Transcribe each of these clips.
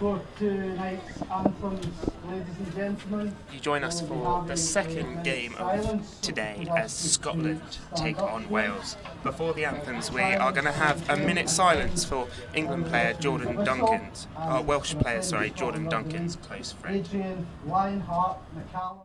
for tonight's anthems, ladies and gentlemen. You join us for the second game of today as Scotland take on Wales. Before the anthems, we are going to have a minute's silence for England player Jordan Duncan's, Welsh player, sorry, Jordan Duncan's close friend. Adrian Lionheart McCallum.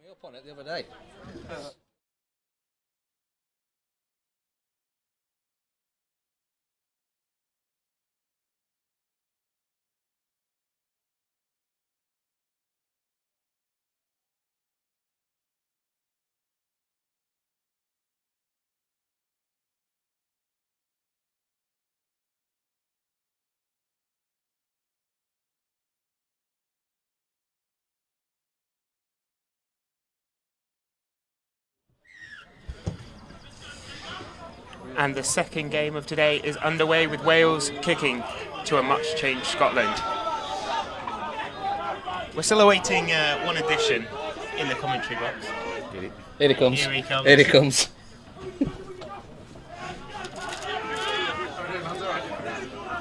Me up on it the other day. And the second game of today is underway with Wales kicking to a much changed Scotland. We're still awaiting one addition in the commentary box. Here he comes. Here he comes. Here he comes.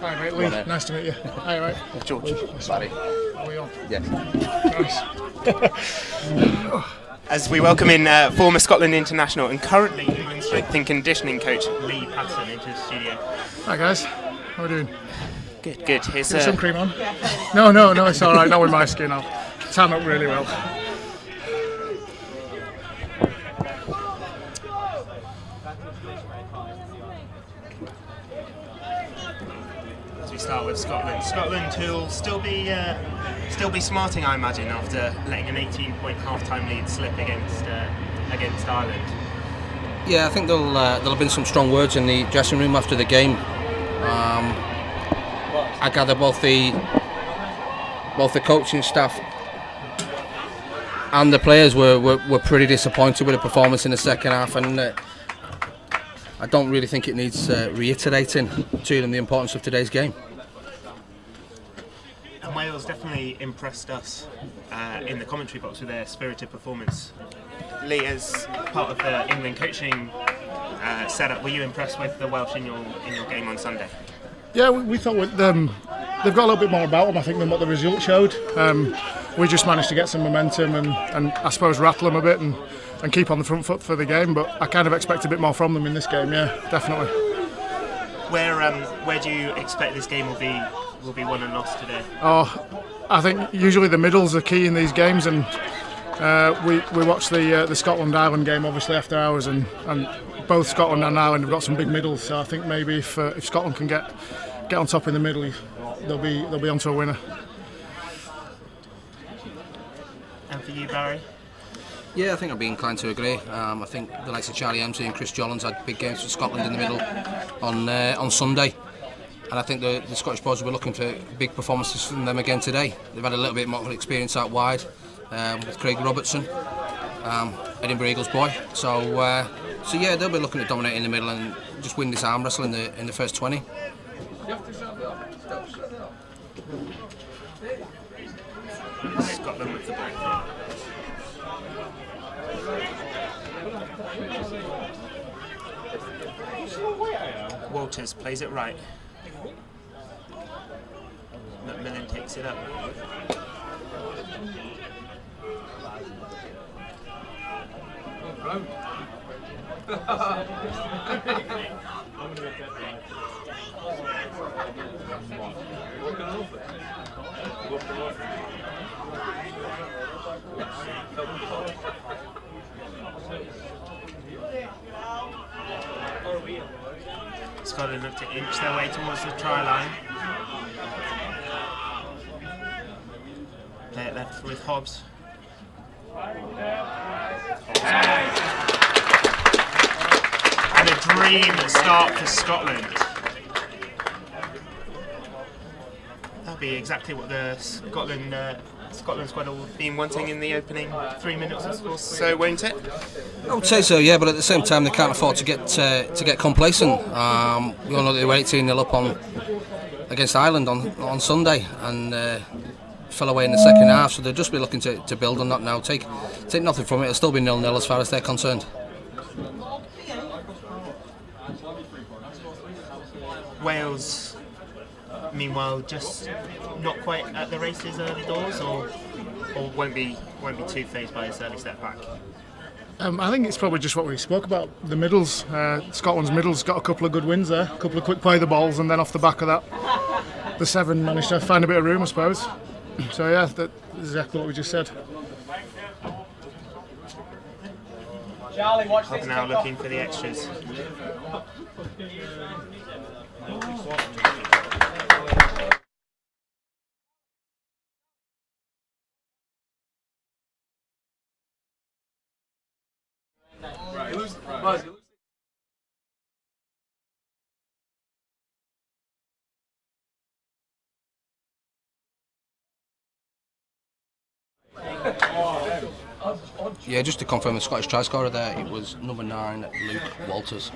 Hi, mate. Lee. Nice to meet you. Hi, mate. George. Barry. Are we on? Yes. Nice. As we welcome in former Scotland international and currently England strength and conditioning coach Lee Patterson into the studio. Hi, guys. How are we doing? Good. Here's Get some cream on? No, it's all right. Not with my skin. I'll tan up really well. As we start with Scotland. Scotland who'll still be smarting, I imagine, after letting an 18-point half-time lead slip against Ireland. Yeah, I think there'll have been some strong words in the dressing room after the game. I gather both the coaching staff and the players were pretty disappointed with the performance in the second half, and I don't really think it needs reiterating to them the importance of today's game. And Wales definitely impressed us in the commentary box with their spirited performance. Lee, as part of the England coaching setup, were you impressed with the Welsh in your game on Sunday? Yeah, we thought with them, they've got a little bit more about them, I think, than what the result showed. We just managed to get some momentum and I suppose rattle them a bit and keep on the front foot for the game, but I kind of expect a bit more from them in this game, yeah, definitely. Where do you expect this game will be won and lost today? Oh, I think usually the middles are key in these games, and we watched the Scotland-Ireland game obviously after hours, and both Scotland and Ireland have got some big middles, so I think maybe if Scotland can get on top in the middle, they'll be onto a winner. And for you, Barry? Yeah, I think I'd be inclined to agree. I think the likes of Charlie Emsley and Chris Jollins had big games for Scotland in the middle on Sunday, and I think the Scottish boys will be looking for big performances from them again today. They've had a little bit more experience out wide with Craig Robertson, Edinburgh Eagles boy. So yeah, they'll be looking to dominate in the middle and just win this arm wrestle in the first 20. Scotland with the ball. Walters plays it right. Macmillan takes it up. Scotland look to inch their way towards the try line. Play it left with Hobbs. And a dream start for Scotland. That'll be exactly what the Scotland squad will be wanting in the opening 3 minutes or so, won't it? I would say so, yeah, but at the same time they can't afford to get complacent. We all know that they were 18-0 up against Ireland on Sunday and fell away in the second half, so they'll just be looking to build on that now. Take nothing from it. It'll still be 0-0 as far as they're concerned. Wales, meanwhile, just not quite at the races early doors, or won't be too phased by this early step back. I think it's probably just what we spoke about, the middles. Scotland's middles got a couple of good wins there, a couple of quick play the balls, and then off the back of that, the seven managed to find a bit of room, I suppose. So yeah, that's exactly what we just said. Hobbs now looking for the extras. Yeah, just to confirm the Scottish try scorer there, it was number 9, Luke Walters.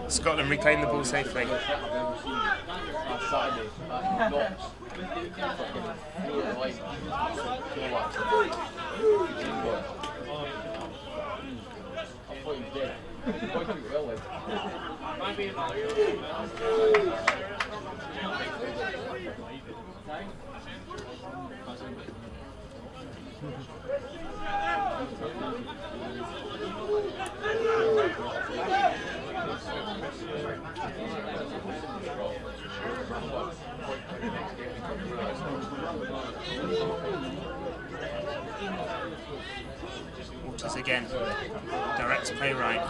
Scotland reclaim the ball safely. Waters again, directs play right.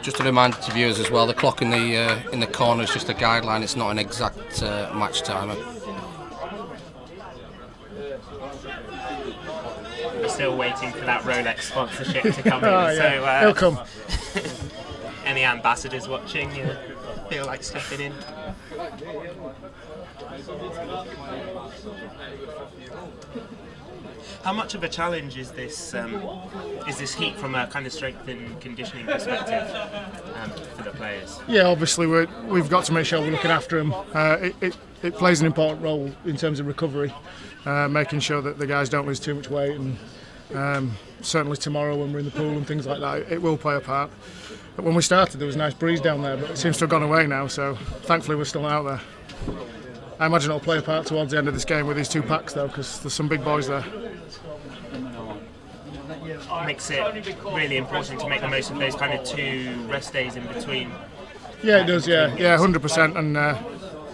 Just a reminder to viewers as well, the clock in the corner is just a guideline, it's not an exact match timer. We're still waiting for that Rolex sponsorship to come in, yeah. so It'll come. any ambassadors watching, you feel like stepping in? How much of a challenge is this heat from a kind of strength and conditioning perspective for the players? Yeah, obviously we've got to make sure we're looking after them. It plays an important role in terms of recovery, making sure that the guys don't lose too much weight, and certainly tomorrow when we're in the pool and things like that, it will play a part. But when we started, there was a nice breeze down there, but it seems to have gone away now, so thankfully we're still out there. I imagine it'll play a part towards the end of this game with these two packs though, because there's some big boys there. Makes it really important to make the most of those kind of 2 rest days in between. Yeah, it does. Yeah, 100%. And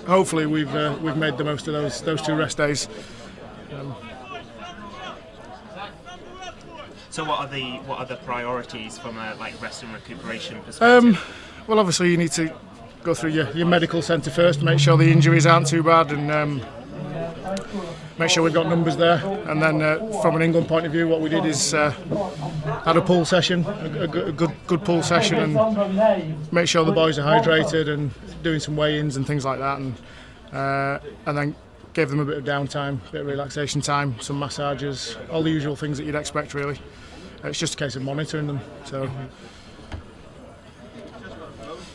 hopefully we've made the most of those 2 rest days. So what are the priorities from a rest and recuperation perspective? Well, obviously you need to go through your medical centre first to make sure the injuries aren't too bad, and make sure we've got numbers there. And then from an England point of view, what we did is had a pool session, a good pool session, and make sure the boys are hydrated and doing some weigh-ins and things like that, and then gave them a bit of downtime, a bit of relaxation time, some massages, all the usual things that you'd expect really. It's just a case of monitoring them. So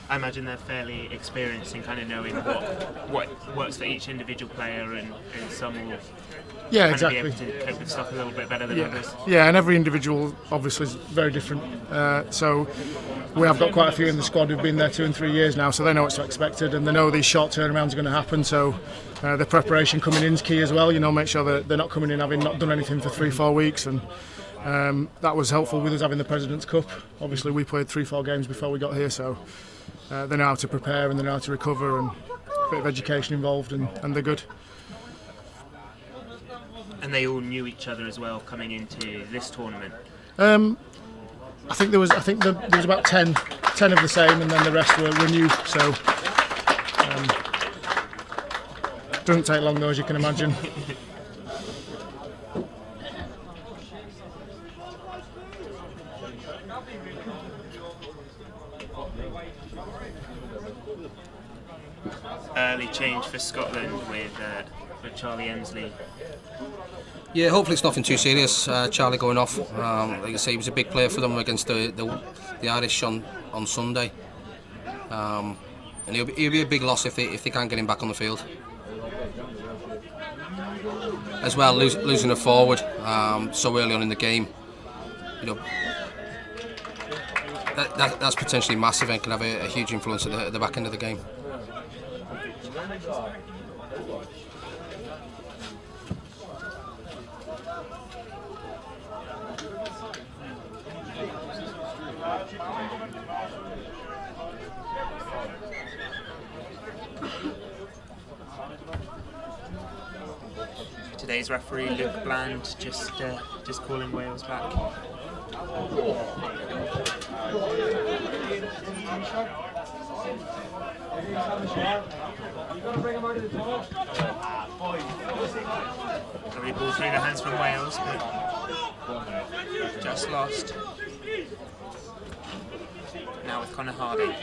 I imagine they're fairly experienced in kind of knowing what works for each individual player, and some will be able to cope with stuff a little bit better than others. Yeah, and every individual obviously is very different. So we have got quite a few in the squad who've been there 2 and 3 years now, so they know what's expected and they know these short turnarounds are going to happen. So the preparation coming in is key as well. Make sure that they're not coming in having not done anything for 3-4 weeks, and that was helpful with us having the President's Cup. Obviously, we played 3-4 games before we got here, so they know how to prepare and they know how to recover, and a bit of education involved, and they're good. And they all knew each other as well coming into this tournament. I think there was about 10 of the same, and then the rest were new. So doesn't take long though, as you can imagine. Early change for Scotland with Charlie Emsley. Yeah, hopefully it's nothing too serious. Charlie going off. Like I say, he was a big player for them against the Irish on Sunday. And he'll be a big loss if they can't get him back on the field. As well, losing a forward so early on in the game, that's potentially massive and can have a huge influence at the back end of the game. Today's referee, Luke Bland, just calling Wales back. Lovely ball through the hands from Wales, but just lost. Now with Connor Harding.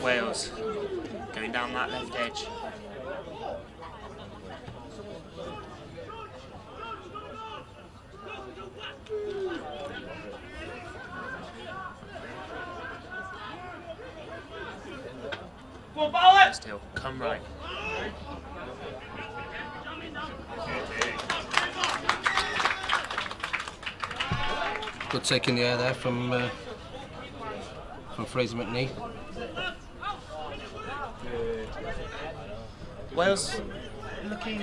Wales going down that left edge. Just he'll come right. Good take in the air there from Fraser McNee. Wales looking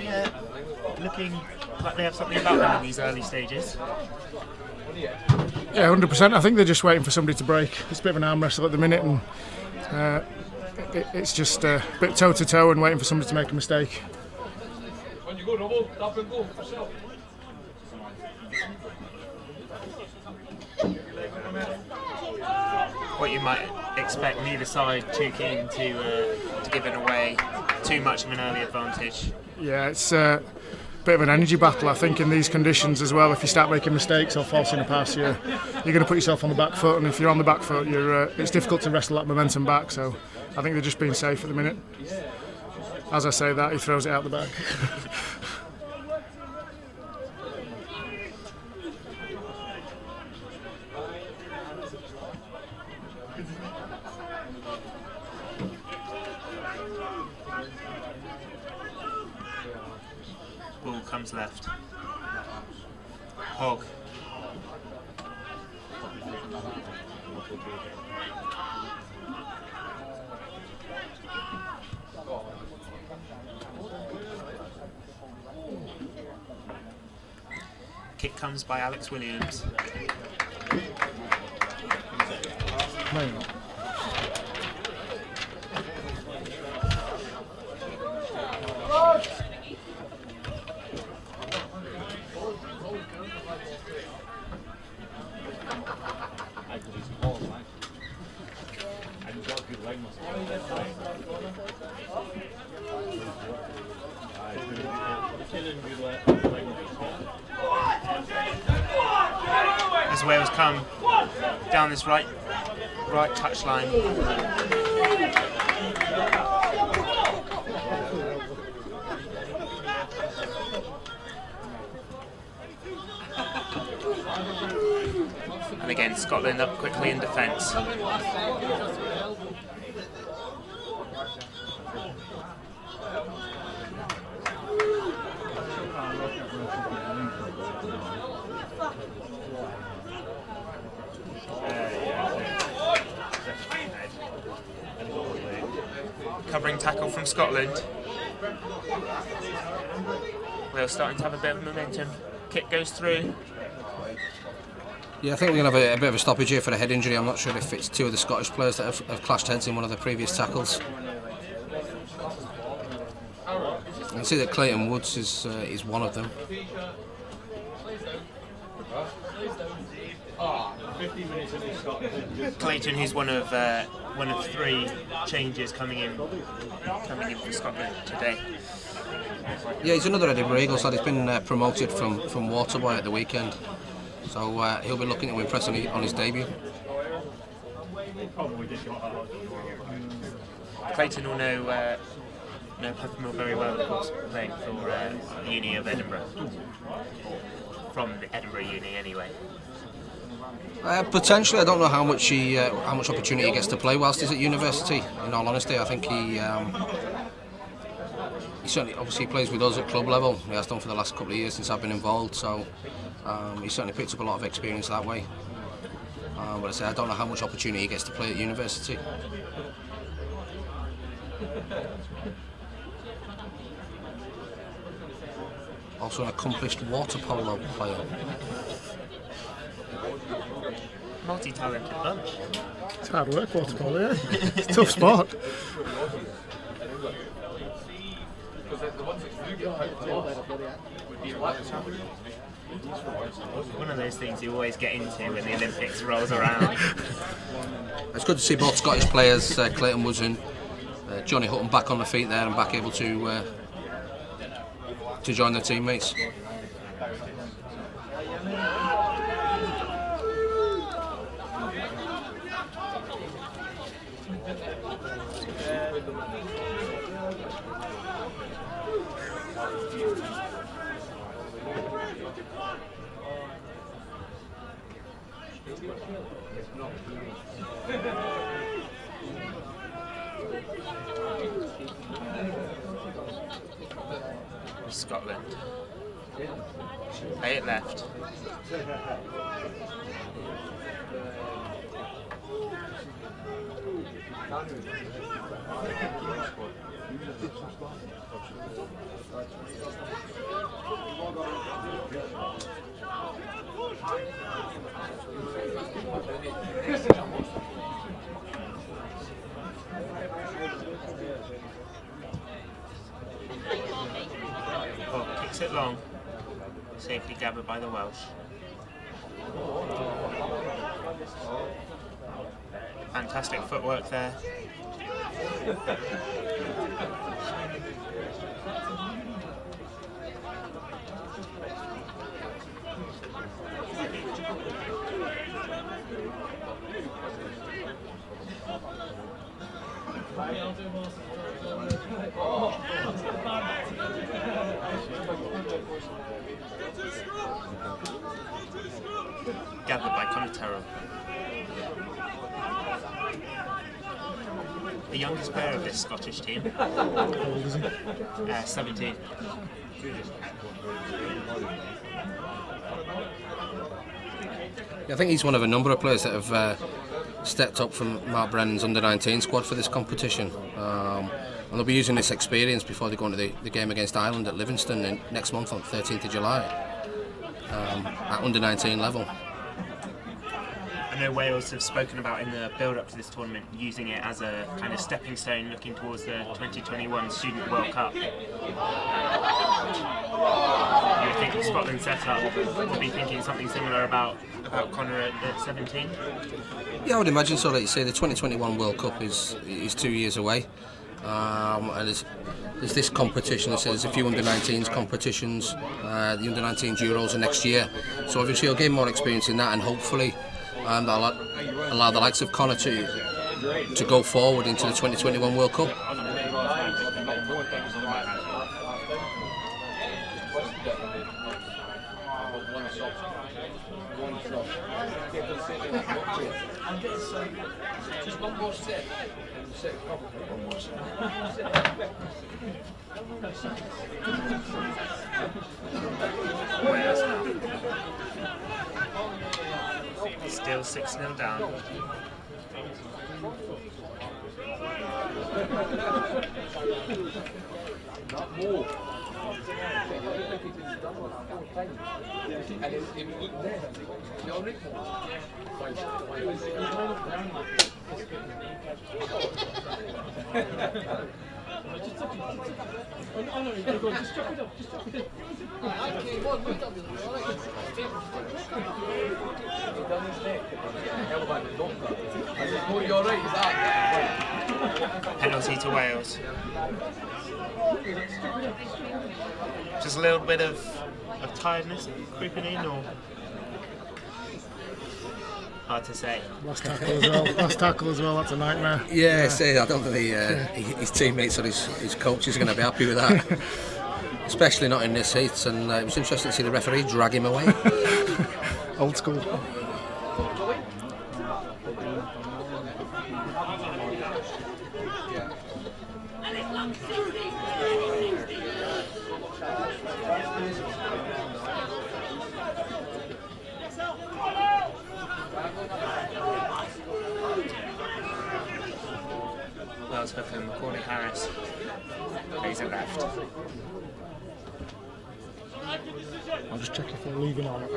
like they have something about them in these early stages. Yeah, 100%. I think they're just waiting for somebody to break. It's a bit of an arm wrestle at the minute, and it's just a bit toe to toe and waiting for somebody to make a mistake. When you go, Robo, tap and go yourself. What you might expect, neither side too keen to give it away too much of an early advantage. Yeah, it's a bit of an energy battle, I think, in these conditions as well. If you start making mistakes or forcing a pass, you're going to put yourself on the back foot, and if you're on the back foot, it's difficult to wrestle that momentum back. So I think they're just being safe at the minute. As I say that, he throws it out the back. Ball comes left. Hogg. Kick comes by Alex Williams. As Wales come down this right touchline. And again, Scotland up quickly in defence. Covering tackle from Scotland. We're starting to have a bit of momentum. Kick goes through. Yeah, I think we're going to have a bit of a stoppage here for a head injury. I'm not sure if it's two of the Scottish players that have clashed heads in one of the previous tackles. I can see that Clayton Woods is one of them. Clayton, who's one of three changes coming in for Scotland today. Yeah, he's another Edinburgh Eagles lad. He's been promoted from Waterboy at the weekend, so he'll be looking to impress on his debut. Clayton will know Peffermill very well, of course, playing for Uni of Edinburgh, from the Edinburgh Uni anyway. Potentially, I don't know how much opportunity he gets to play whilst he's at university. In all honesty, I think he certainly obviously plays with us at club level. He has done for the last couple of years since I've been involved. So he certainly picked up a lot of experience that way. But I say I don't know how much opportunity he gets to play at university. Also an accomplished water polo player. Multi-talented bunch. It's hard work, water polo, yeah. It's a tough sport. One of those things you always get into when the Olympics rolls around. It's good to see both Scottish players, Clayton Woods and Johnny Hutton, back on the feet there and back able to join their teammates. Scotland. Play it left. Oh, kicks it long. Safely gathered by the Welsh. Fantastic footwork there. Gathered by Conotero. The youngest player of this Scottish team. How old is he? 17. Yeah, I think he's one of a number of players that have stepped up from Mark Brennan's under-19 squad for this competition. And they'll be using this experience before they go into the game against Ireland at Livingston next month on 13th of July at under-19 level. I know Wales have spoken about in the build-up to this tournament using it as a kind of stepping stone looking towards the 2021 Student World Cup. You would think Scotland set up to be thinking something similar about Conor at 17? Yeah, I would imagine so. Like you say, the 2021 World Cup is 2 years away. And there's this competition, there's a few under-19s competitions, the under-19 Euros are next year. So obviously he'll gain more experience in that, and hopefully that'll allow the likes of Conor to go forward into the 2021 World Cup. Just one more set. Still 6-0 down. Not more. And it looked there. You're Rick. Penalty to Wales. Just a little bit of tiredness creeping in, or hard to say. Last tackle as well, that's a nightmare. Yeah, I don't think his teammates or his coach is going to be happy with that. Especially not in this heat, and it was interesting to see the referee drag him away. Old school. Wales hooker Macaulay Harris plays it left. I'll just check if they're leaving on it.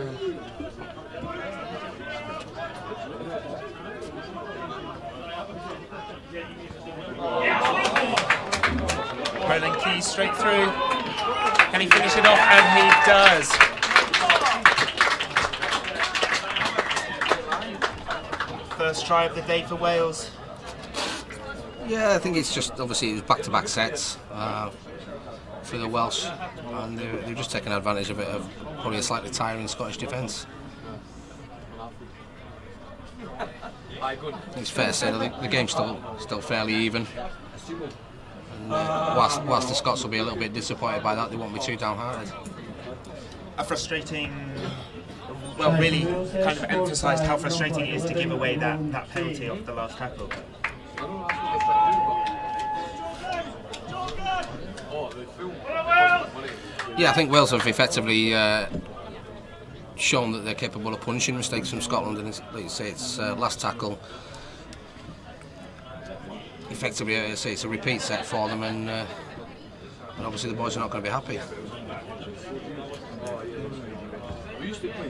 Roland Keys straight through. Can he finish it off? And he does. First try of the day for Wales. Yeah, I think it's just obviously it was back-to-back sets for the Welsh, and they've just taken advantage of it, of probably a slightly tiring Scottish defence. It's fair to say that the game's still fairly even. And whilst the Scots will be a little bit disappointed by that, they won't be too downhearted. A frustrating, well, really kind of emphasised how frustrating it is to give away that penalty off the last tackle. Yeah, I think Wales have effectively shown that they're capable of punishing mistakes from Scotland, and it's, like you say, it's last tackle. Effectively, I say it's a repeat set for them, and obviously the boys are not going to be happy.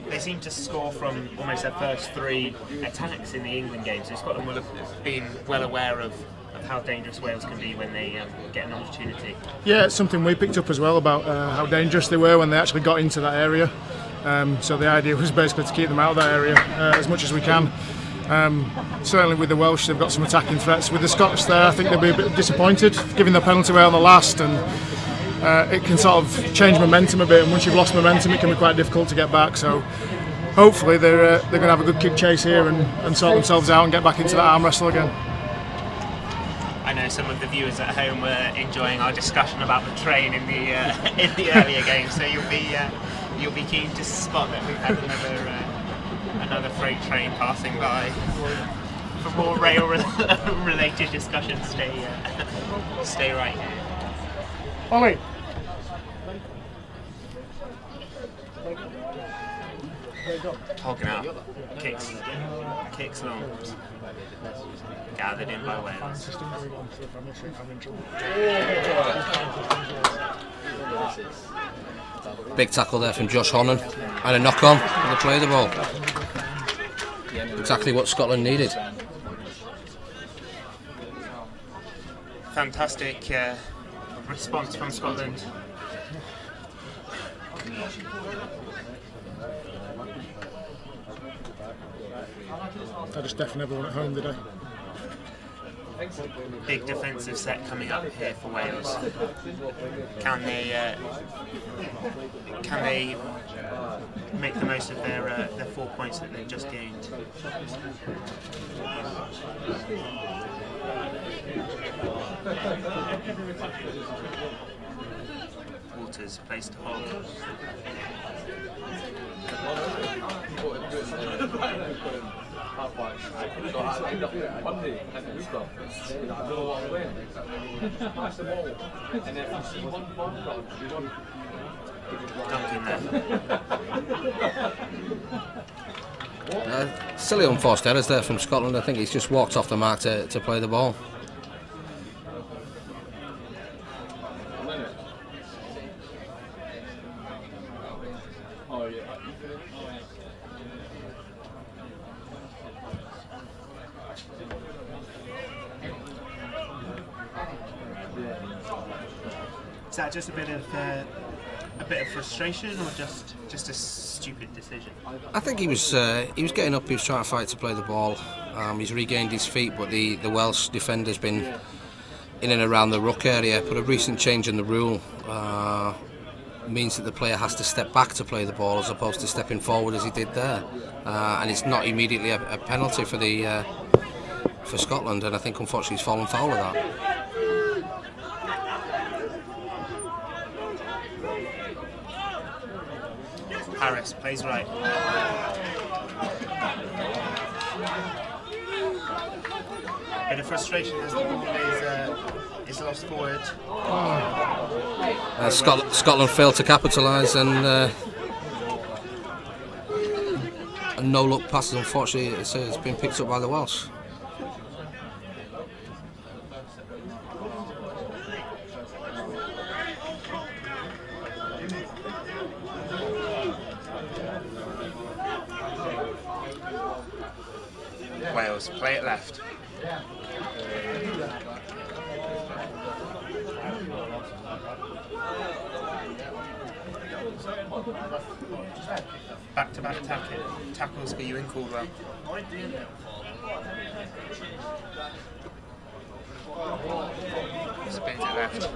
They seem to score from almost their first 3 attacks in the England game, so Scotland will have been well aware of how dangerous Wales can be when they get an opportunity. Yeah, it's something we picked up as well about how dangerous they were when they actually got into that area. So the idea was basically to keep them out of that area as much as we can. Certainly with the Welsh, they've got some attacking threats. With the Scots there, I think they'll be a bit disappointed, giving the penalty away on the last, and it can sort of change momentum a bit, and once you've lost momentum it can be quite difficult to get back. So hopefully they're going to have a good kick chase here and sort themselves out and get back into that arm wrestle again. I know some of the viewers at home were enjoying our discussion about the train in the earlier game, so you'll be keen to spot that we've had another freight train passing by. For more rail related discussions, stay right here. Ollie. Hogging out, kicks long, gathered in by Wales. Big tackle there from Josh Honnon, and a knock on and the play of the ball. Exactly what Scotland needed. Fantastic response from Scotland. I just deafened everyone at home today. Big defensive set coming up here for Wales. Can they make the most of their 4 points that they've just gained? Walters placed hog. Dunking there. Silly unforced errors there from Scotland. I think he's just walked off the mark to play the ball. Is that just a bit of frustration, or just a stupid decision? I think he was getting up. He was trying to fight to play the ball. He's regained his feet, but the Welsh defender's been in and around the ruck area. But a recent change in the rule means that the player has to step back to play the ball as opposed to stepping forward as he did there, and it's not immediately a penalty for Scotland. And I think unfortunately he's fallen foul of that. Harris plays right. Bit of frustration as the ball is lost forward. Scotland failed to capitalise, and no look passes. Unfortunately, it's been picked up by the Welsh. Wales play it left. Back-to-back tackles for you in Caldwell. Spins it left.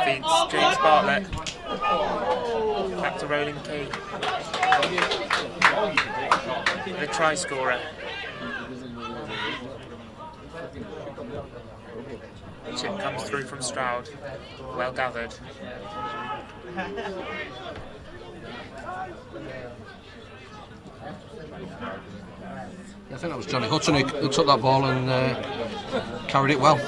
Feeds James Bartlett. Back to Roland Key. The try scorer. Chip comes through from Stroud. Well gathered. I think that was Johnny Hutton who took that ball and carried it well.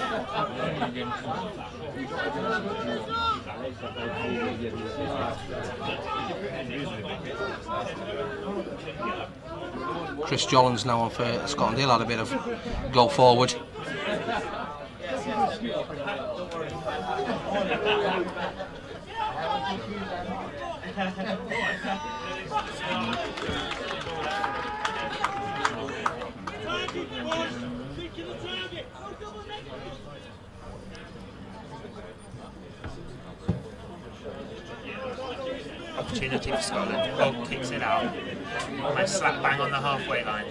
Chris Jollins now on for Scotland. He'll had a bit of go forward. Opportunity for Scotland. Bolt kicks it out. Almost slap bang on the halfway line.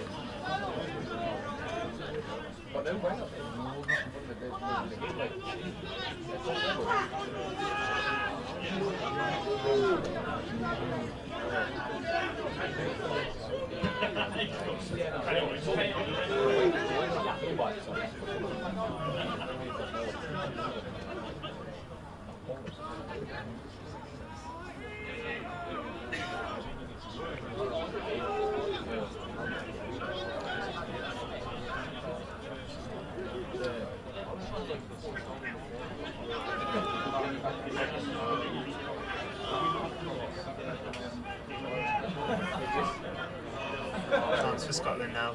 Chance for Scotland now.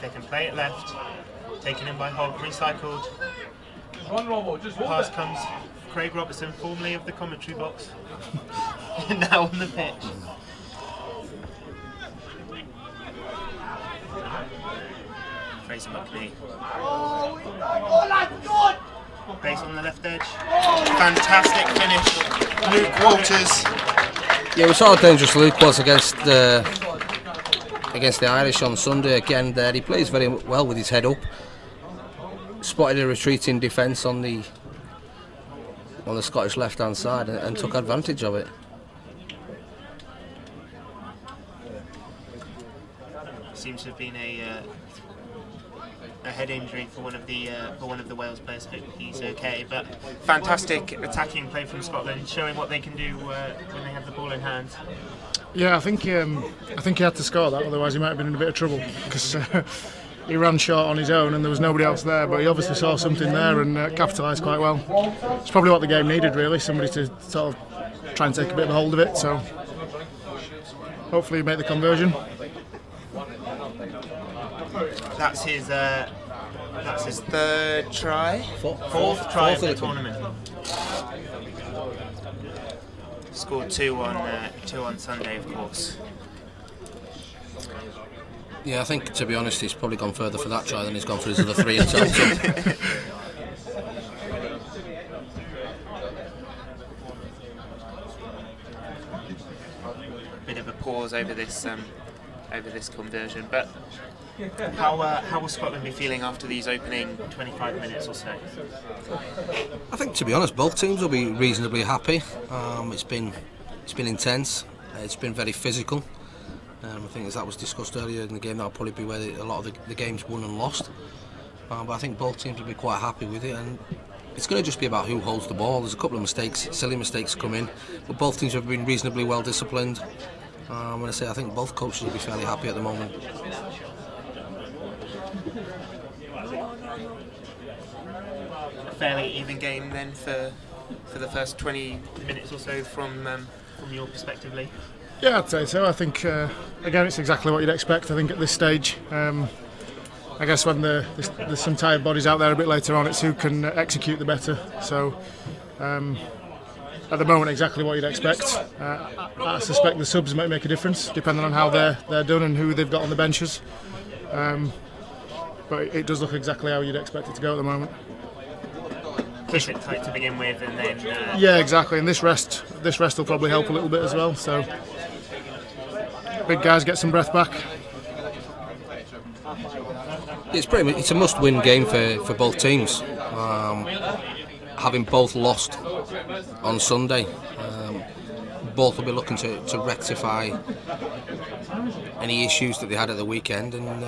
They can play it left. Taken in by Hogg, recycled. Pass comes Craig Robertson, formerly of the commentary box. Now on the pitch. Fraser McNee. Base on the left edge. Fantastic finish. Luke Walters. Yeah, we saw how dangerous Luke was against the Irish on Sunday. Again, there he plays very well with his head up. Spotted a retreating defence on the Scottish left-hand side and took advantage of it. Seems to have been a head injury for one of the Wales players. Hope he's okay. But fantastic attacking play from Scotland, showing what they can do when they have the ball in hand. Yeah, I think he had to score that, otherwise he might have been in a bit of trouble because he ran short on his own and there was nobody else there. But he obviously saw something there and capitalised quite well. It's probably what the game needed, really, somebody to sort of try and take a bit of a hold of it. So hopefully he make the conversion. That's his third try, fourth try of the tournament. Scored two on Sunday, of course. Yeah, I think, to be honest, he's probably gone further for that try than he's gone for his other three in total. Bit of a pause over this conversion, but how will Scotland be feeling after these opening 25 minutes or so? I think, to be honest, both teams will be reasonably happy. It's been intense. It's been very physical. I think, as that was discussed earlier in the game, that'll probably be where a lot of the games won and lost. But I think both teams will be quite happy with it, and it's going to just be about who holds the ball. There's a couple of mistakes, silly mistakes come in, but both teams have been reasonably well disciplined. When I say, I think both coaches will be fairly happy at the moment. A fairly even game then for the first 20 minutes or so from your perspective, Lee? Yeah, I'd say so. I think again it's exactly what you'd expect. I think at this stage, I guess when there's some tired bodies out there a bit later on, it's who can execute the better. So at the moment, exactly what you'd expect. I suspect the subs might make a difference depending on how they're done and who they've got on the benches. But it does look exactly how you'd expect it to go at the moment. Keep it tight to begin with, and then yeah, exactly. And this rest will probably help a little bit as well. So big guys get some breath back. It's a must-win game for both teams. Having both lost on Sunday, both will be looking to rectify any issues that they had at the weekend and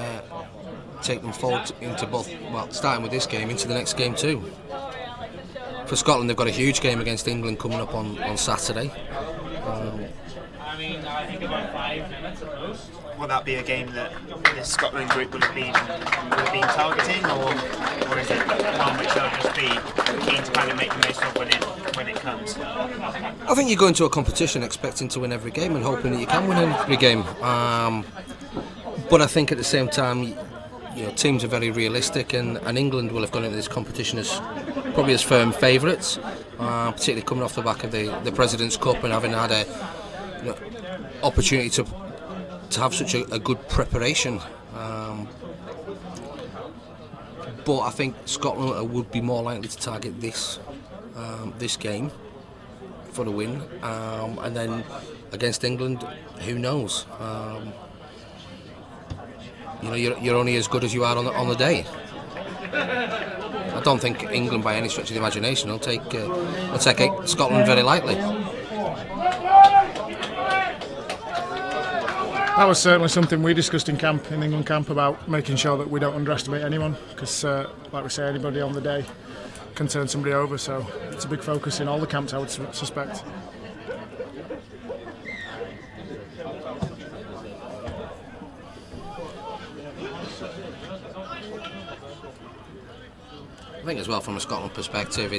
take them forward into both. Well, starting with this game, into the next game too. For Scotland, they've got a huge game against England coming up on Saturday. Will that be a game that this Scotland group will have been targeting, or is it one which they'll just be keen to kind of make the most of when it comes? I think you go into a competition expecting to win every game and hoping that you can win every game. But I think at the same time, teams are very realistic, and England will have gone into this competition as probably as firm favourites, particularly coming off the back of the President's Cup and having had a opportunity to have such a good preparation. But I think Scotland would be more likely to target this game for the win, and then against England, who knows? You're only as good as you are on the day. I don't think England, by any stretch of the imagination, will take Scotland very lightly. That was certainly something we discussed in England camp, about making sure that we don't underestimate anyone, because, like we say, anybody on the day can turn somebody over. So it's a big focus in all the camps, I would suspect. I think as well, from a Scotland perspective,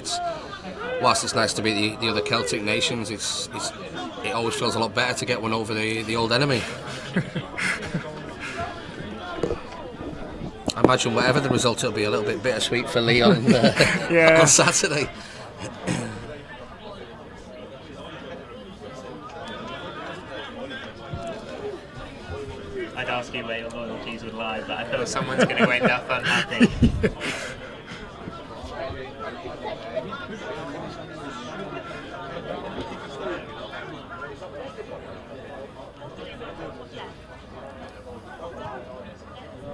whilst it's nice to beat the other Celtic nations, it always feels a lot better to get one over the old enemy. I imagine whatever the result, it'll be a little bit bittersweet for Lee on Saturday. I'd ask you where your loyalties would lie, but I feel someone's going to end up unhappy.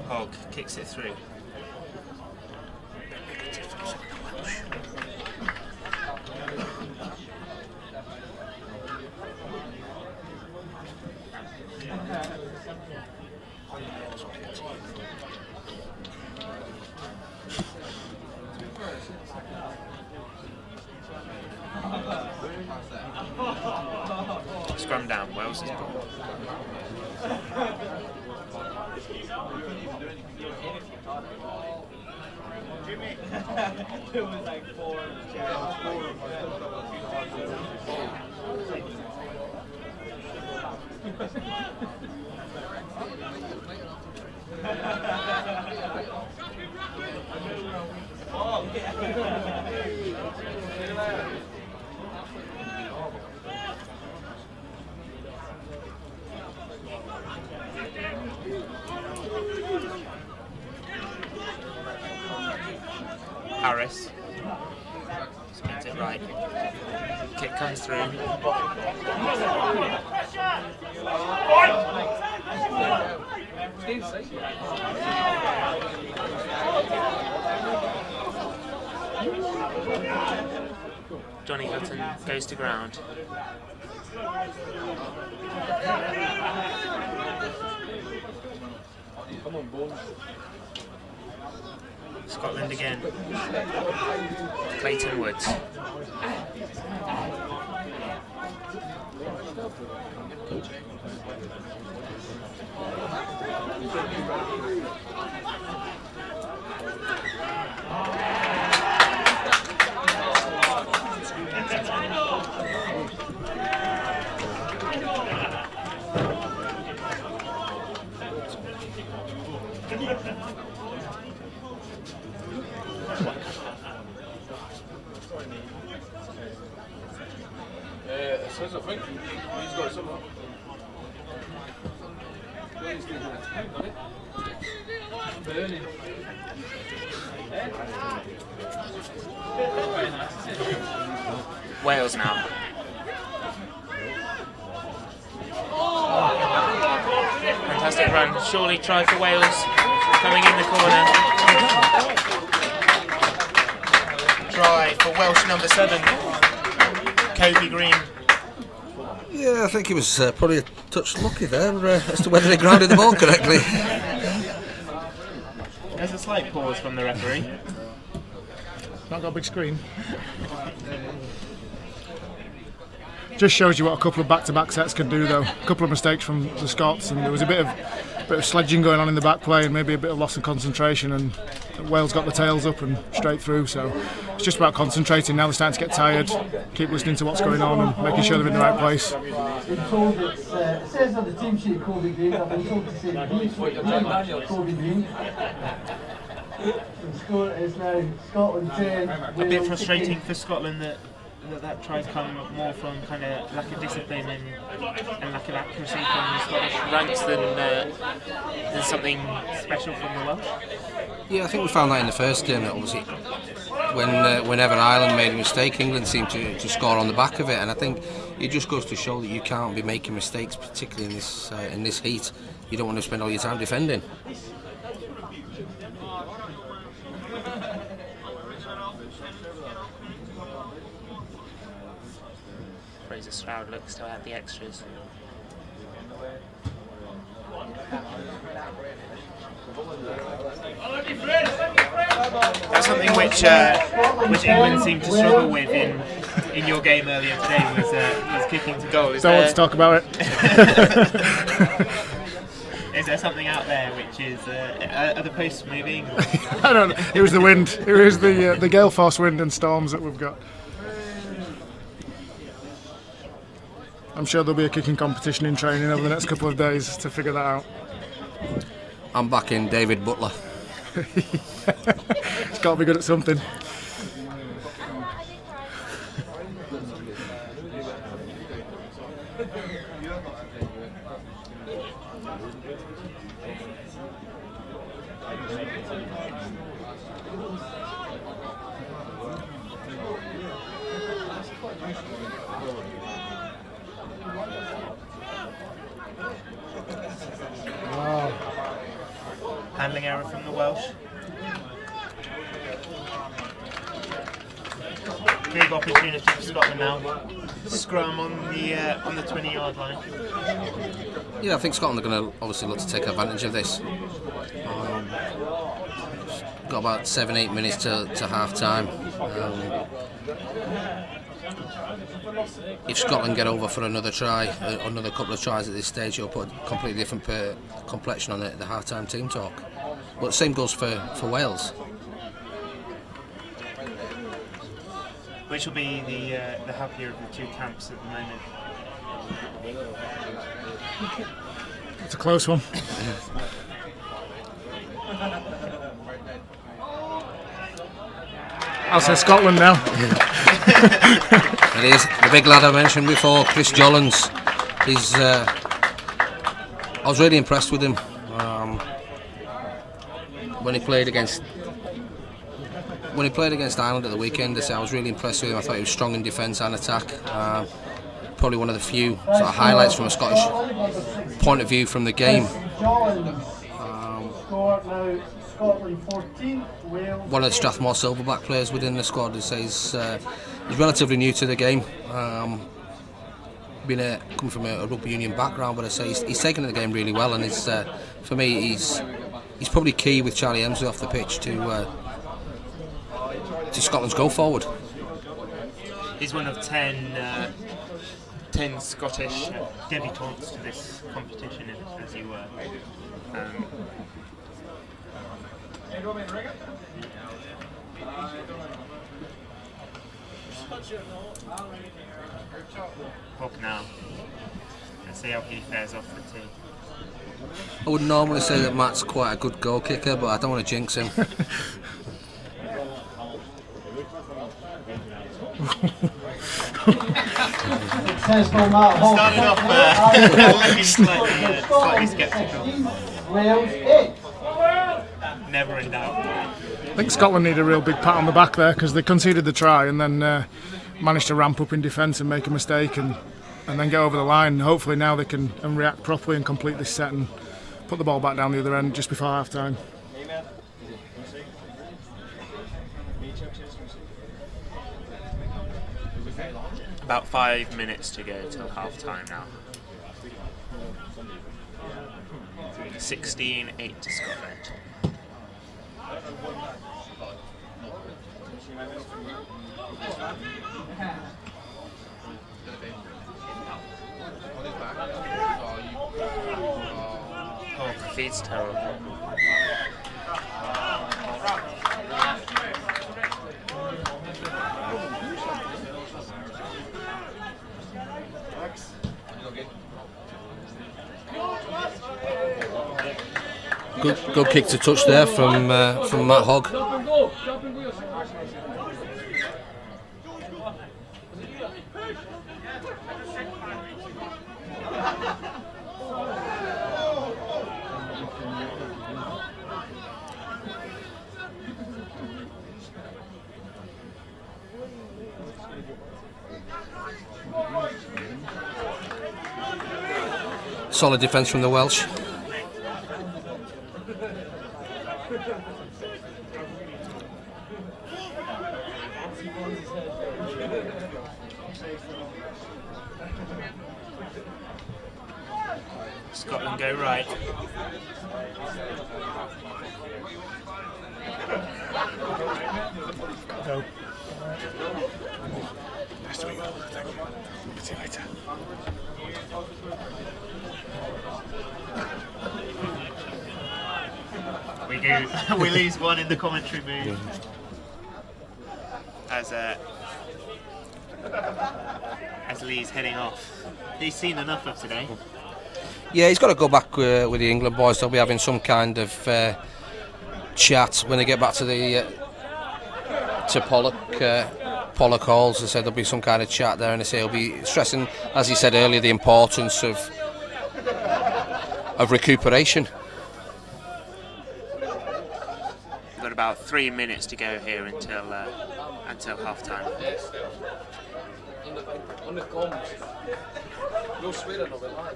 Hogg kicks it through. Scrum down, Wales' ball. Harris spins it right. Kick comes through. Johnny Hutton goes to ground. Come on, Bones. Scotland again. Clayton Woods. It says, I think. He's got it somewhere. Burning. Wales now. Fantastic run. Surely try for Wales. Coming in the corner. Try for Welsh number 7. Kobe Green. Yeah, I think he was probably a touch lucky there as to whether he grounded the ball correctly. There's a slight pause from the referee. Not got a big screen. just shows you what a couple of back-to-back sets can do, though. A couple of mistakes from the Scots, and there was a bit of sledging going on in the back play, and maybe a bit of loss of concentration. And Wales got the tails up and straight through. So it's just about concentrating. Now they're starting to get tired. Keep listening to what's going on and making sure they're in the right place. It says on the team sheet Kobe Green. I've been told to say Kobe Green. The score is now Scotland 10. A bit frustrating for Scotland that tries come more from kind of lack of discipline and lack of accuracy from the Scottish ranks than something special from the Welsh. Yeah, I think we found that in the first game. That obviously, whenever Ireland made a mistake, England seemed to score on the back of it, and I think it just goes to show that you can't be making mistakes, particularly in this heat. You don't want to spend all your time defending. Fraser Stroud looks to have the extras. That's something which England seemed to struggle with in your game earlier today was kicking to goal. Don't want to talk about it. Is there something out there which is are the posts moving? I don't know. It was the wind. It was the gale force wind and storms that we've got. I'm sure there'll be a kicking competition in training over the next couple of days to figure that out. I'm back in David Butler. It's got to be good at something. Handling error from the Welsh. Big opportunity for Scotland now. Scrum on the 20-yard line. Yeah, I think Scotland are going to obviously look to take advantage of this. Got about 7-8 minutes to half time. If Scotland get over for another try, another couple of tries at this stage, it'll put a completely different complexion on the half-time team talk. But the same goes for Wales. Which will be the happier of the two camps at the moment? It's a close one. I'll say Scotland now. It is the big lad I mentioned before, Chris Jollins. I was really impressed with him when he played against Ireland at the weekend. I was really impressed with him. I thought he was strong in defence and attack. Probably one of the few sort of highlights from a Scottish point of view from the game. One of the Strathmore Silverback players within the squad. He's relatively new to the game. Coming from a rugby union background, but I say he's taken the game really well, and for me he's probably key with Charlie Emsley off the pitch to Scotland's go forward. He's one of 10 Scottish debutants to this competition, as you were. Hook now. Let's see how he fares off the tee. I would normally say that Matt's quite a good goal kicker, but I don't want to jinx him. Successful Matt Hall. Started off looking slightly sceptical. Wales 8. Never in doubt. I think Scotland need a real big pat on the back there, because they conceded the try and then managed to ramp up in defence and make a mistake and then get over the line. Hopefully now they can react properly and complete this set and put the ball back down the other end just before half time. About 5 minutes to go till half time now. 16-8 to Scotland. feed's terrible. Good kick to touch there from Matt Hogg. Solid defence from the Welsh. Scotland go right. Go. Nice to meet you. Thank you. See you later. We lose one in the commentary booth as Lee's heading off. He's seen enough of today. Yeah, he's got to go back with the England boys. They'll be having some kind of chat when they get back to the to Pollock Halls. They said there'll be some kind of chat there, and they say he'll be stressing, as he said earlier, the importance of recuperation. We've got about 3 minutes to go here until half time. On the comms. No swearing over line.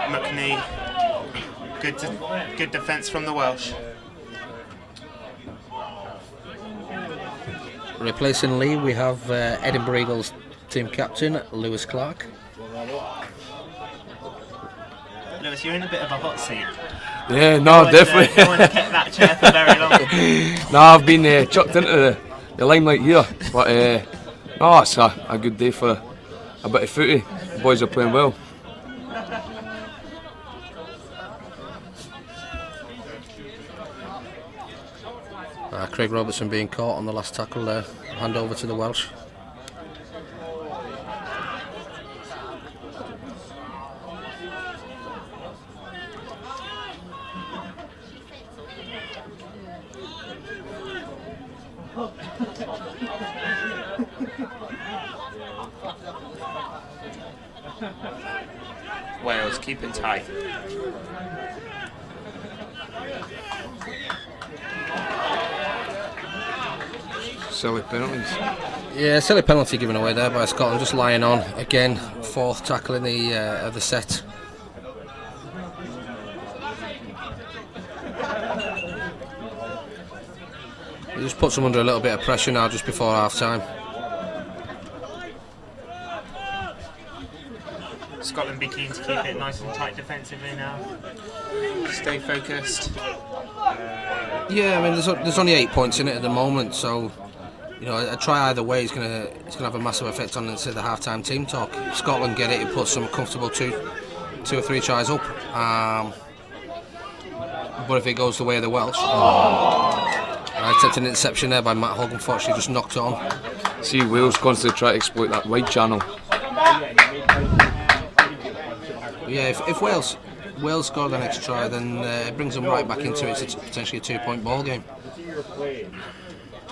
McNee, good defence from the Welsh. Replacing Lee, we have Edinburgh Eagles team captain Lewis Clark. Lewis, you're in a bit of a hot seat. Yeah, no, definitely. No one's kept that chair for very long. No, I've been chucked into the limelight here, but no, it's a good day for a bit of footy. The boys are playing well. Craig Robertson being caught on the last tackle there. Hand over to the Welsh. Wales keeping tight. Silly penalties. Yeah, silly penalty given away there by Scotland, just lying on again. Fourth tackle in the set. He just puts them under a little bit of pressure now, just before half time. Scotland be keen to keep it nice and tight defensively now. Stay focused. Yeah, I mean, there's only 8 points in it at the moment, so you know, a try either way is gonna have a massive effect on, say, the half-time team talk. If Scotland get it, it puts some comfortable two or three tries up. But if it goes the way of the Welsh, I attempted an interception there by Matt Hogg. Unfortunately, just knocked it on. See, Wales constantly try to exploit that wide channel. Yeah, if Wales score the next try, then it brings them right back into it. It's potentially a 2-point ball game.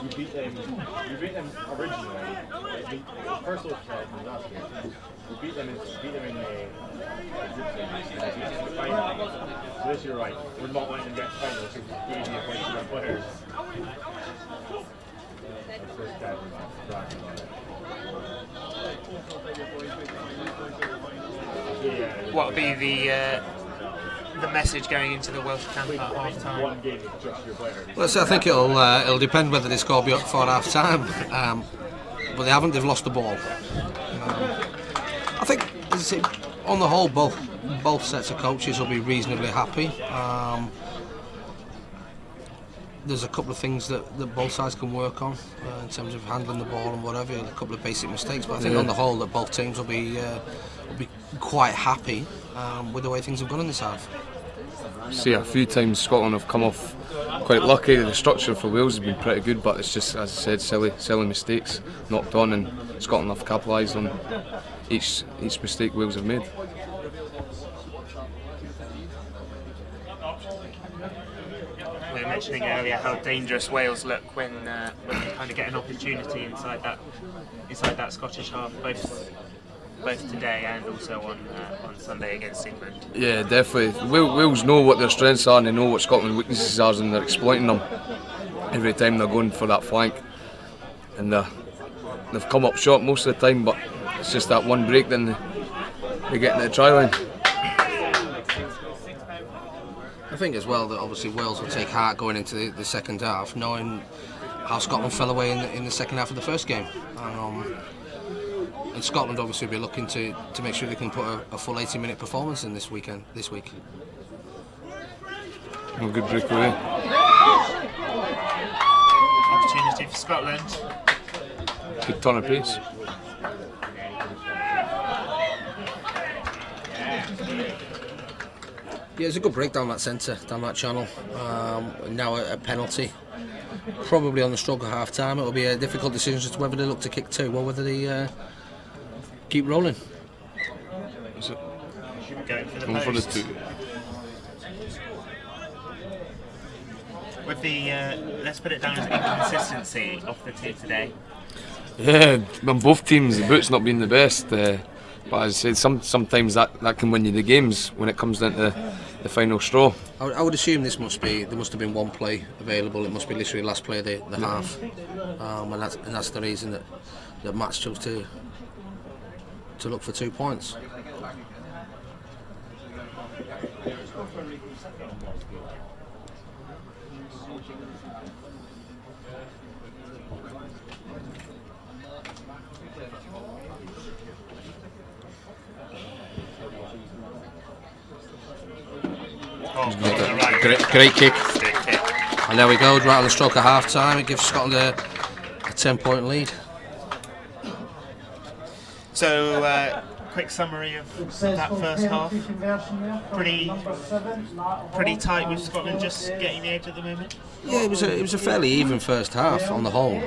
You beat them originally. The first look from last year. You beat them in the group stage. In the final. So this year, right? We're not letting them get to the final because it's easier points to their players. What would be the message going into the Welsh camp at half time? One game is just your player. Well, so I think it'll depend whether they score before half time, but they haven't. They've lost the ball. I think, as I say, on the whole, both sets of coaches will be reasonably happy. There's a couple of things that both sides can work on in terms of handling the ball and whatever. A couple of basic mistakes, but I think on the whole that both teams will be quite happy with the way things have gone in this half. See, a few times Scotland have come off quite lucky. The structure for Wales has been pretty good, but it's just, as I said, silly mistakes knocked on, and Scotland have capitalised on each mistake Wales have made. We were mentioning earlier how dangerous Wales look when they kind of get an opportunity inside that Scottish half, both today and also on Sunday against England. Yeah, definitely. Wales know what their strengths are and they know what Scotland's weaknesses are, and they're exploiting them every time they're going for that flank. And they've come up short most of the time, but it's just that one break, then they get into the try line. I think as well that obviously Wales will take heart going into the second half, knowing how Scotland fell away in the second half of the first game. And Scotland obviously will be looking to make sure they can put a full 80-minute performance in this week. A good breakaway. Opportunity for Scotland. Good turn of pace. Yeah, it's a good break down that centre, down that channel. Now a penalty. Probably on the stroke of half time. It'll be a difficult decision as to whether they look to kick two or whether they keep rolling. Is it? Going for the Going for the post. two. With the let's put it down as inconsistency off the tee today. Yeah, on both teams, the boot's not been the best. But as I said, sometimes that can win you the games when it comes down to the final straw. I would assume there must have been one play available. It must be literally last play of the half, and that's the reason that Matt chose to look for 2 points. Great kick. And there we go, right on the stroke of half time. It gives Scotland a 10-point lead. So, quick summary of that first half. Pretty tight with Scotland just getting the edge at the moment. Yeah, it was a fairly even first half on the whole.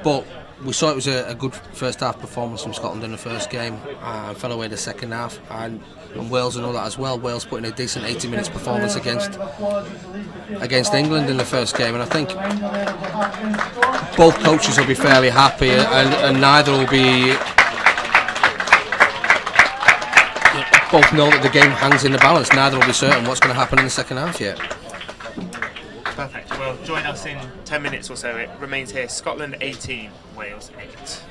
But we saw it was a good first half performance from Scotland in the first game, and fell away the second half, and Wales and all that as well. Wales put in a decent 80 minutes performance against England in the first game, and I think both coaches will be fairly happy, and neither will be. Both know that the game hangs in the balance. Neither will be certain what's going to happen in the second half yet. Perfect. Well, join us in 10 minutes or so. It remains here. Scotland 18, Wales 8.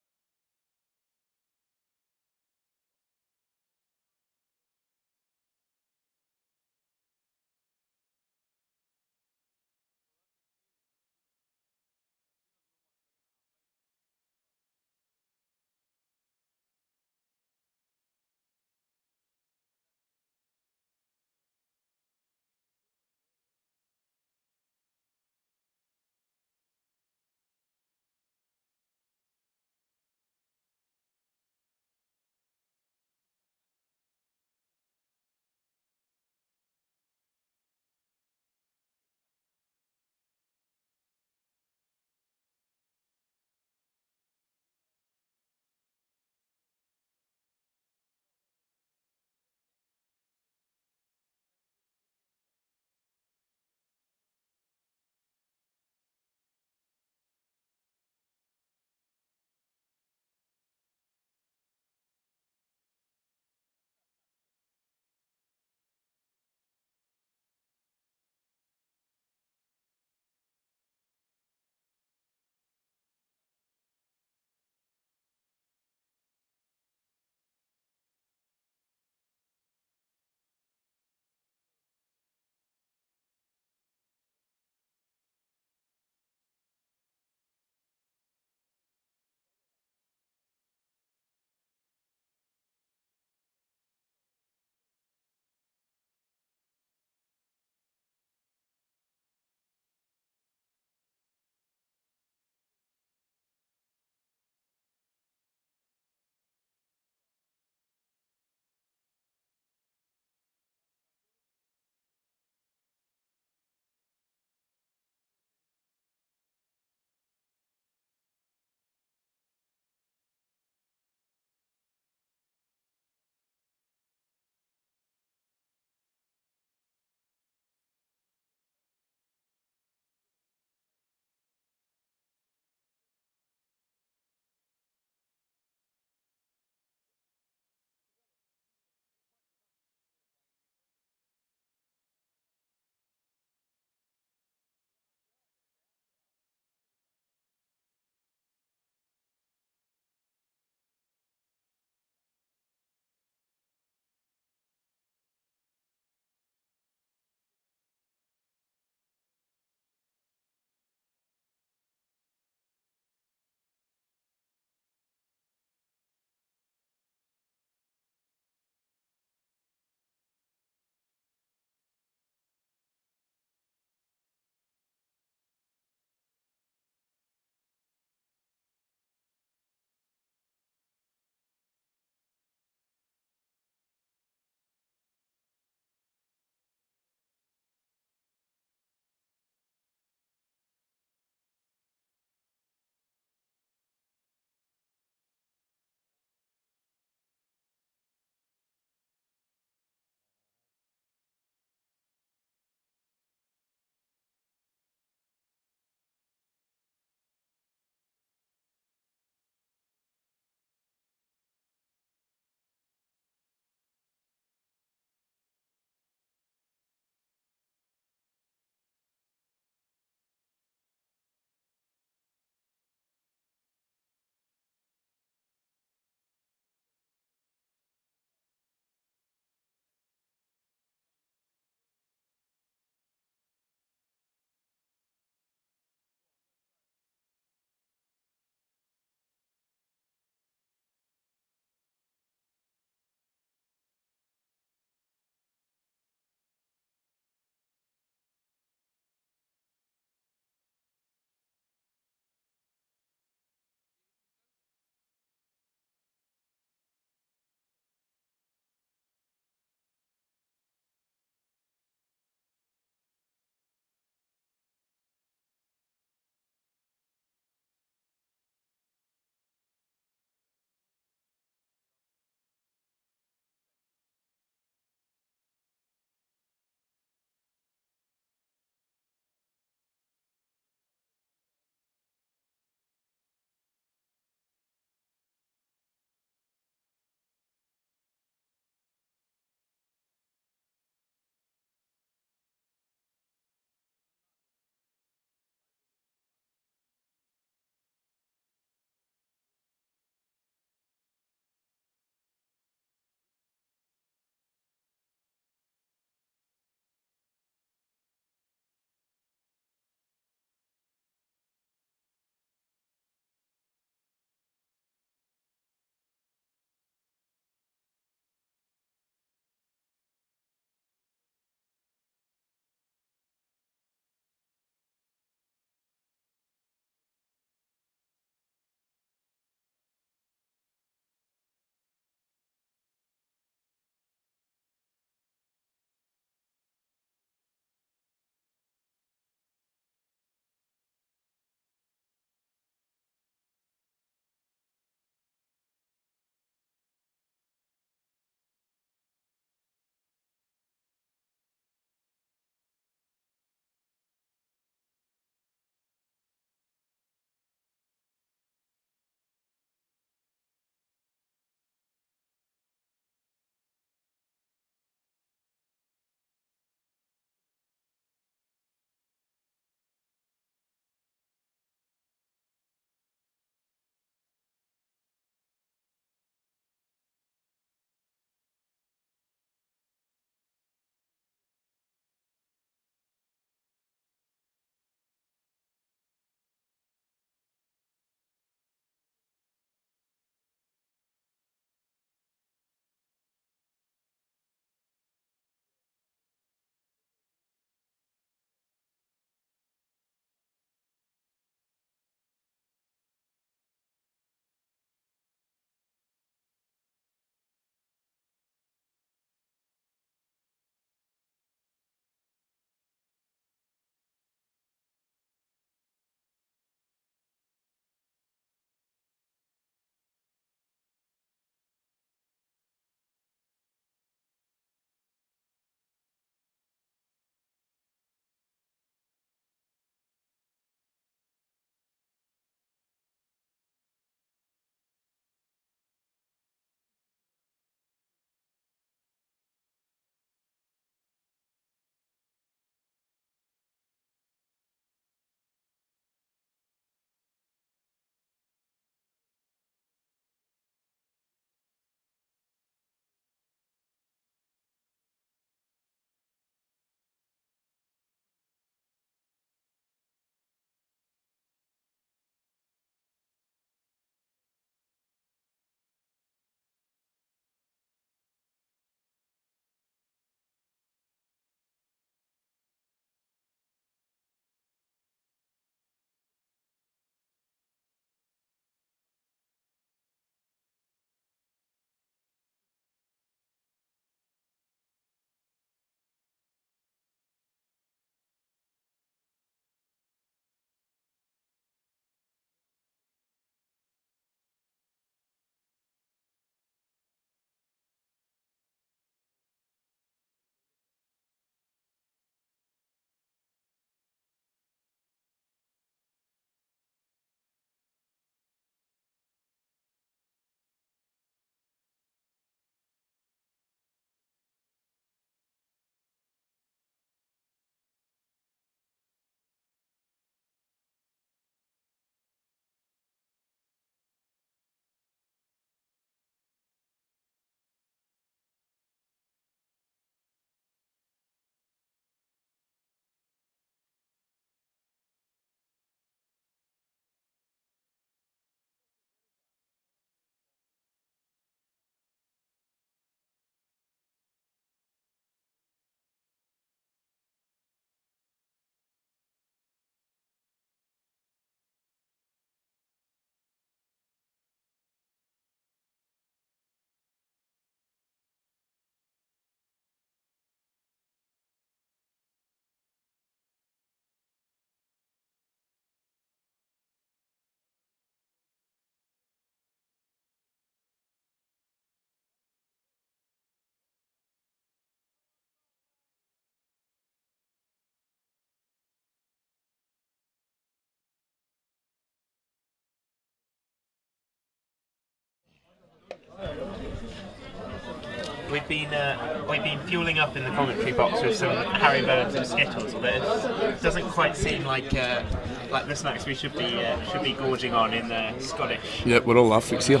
we've been fueling up in the commentary box with some Haribos and Skittles, but it doesn't quite seem like the snacks we should be gorging on in the Scottish. Yep, we're all Africs here.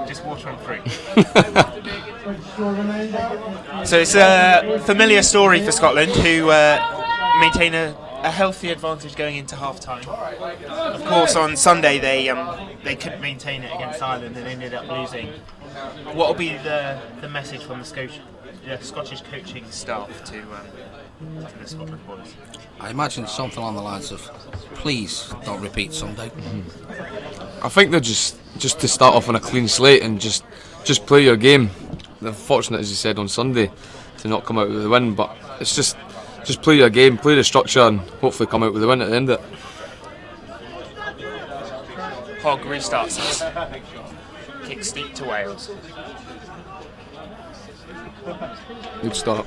Just water and fruit. So it's a familiar story for Scotland, who maintain a healthy advantage going into half-time. Of course, on Sunday they couldn't maintain it against Ireland and ended up losing. What will be the message from the Scottish coaching staff to the Scotland boys? I imagine something along the lines of, please don't repeat Sunday. I think they're just to start off on a clean slate and just play your game. They're fortunate, as you said, on Sunday to not come out with the win, but it's just play your game, play the structure, and hopefully come out with the win at the end of it. Hogg restarts us. Kick steep to Wales. Good start.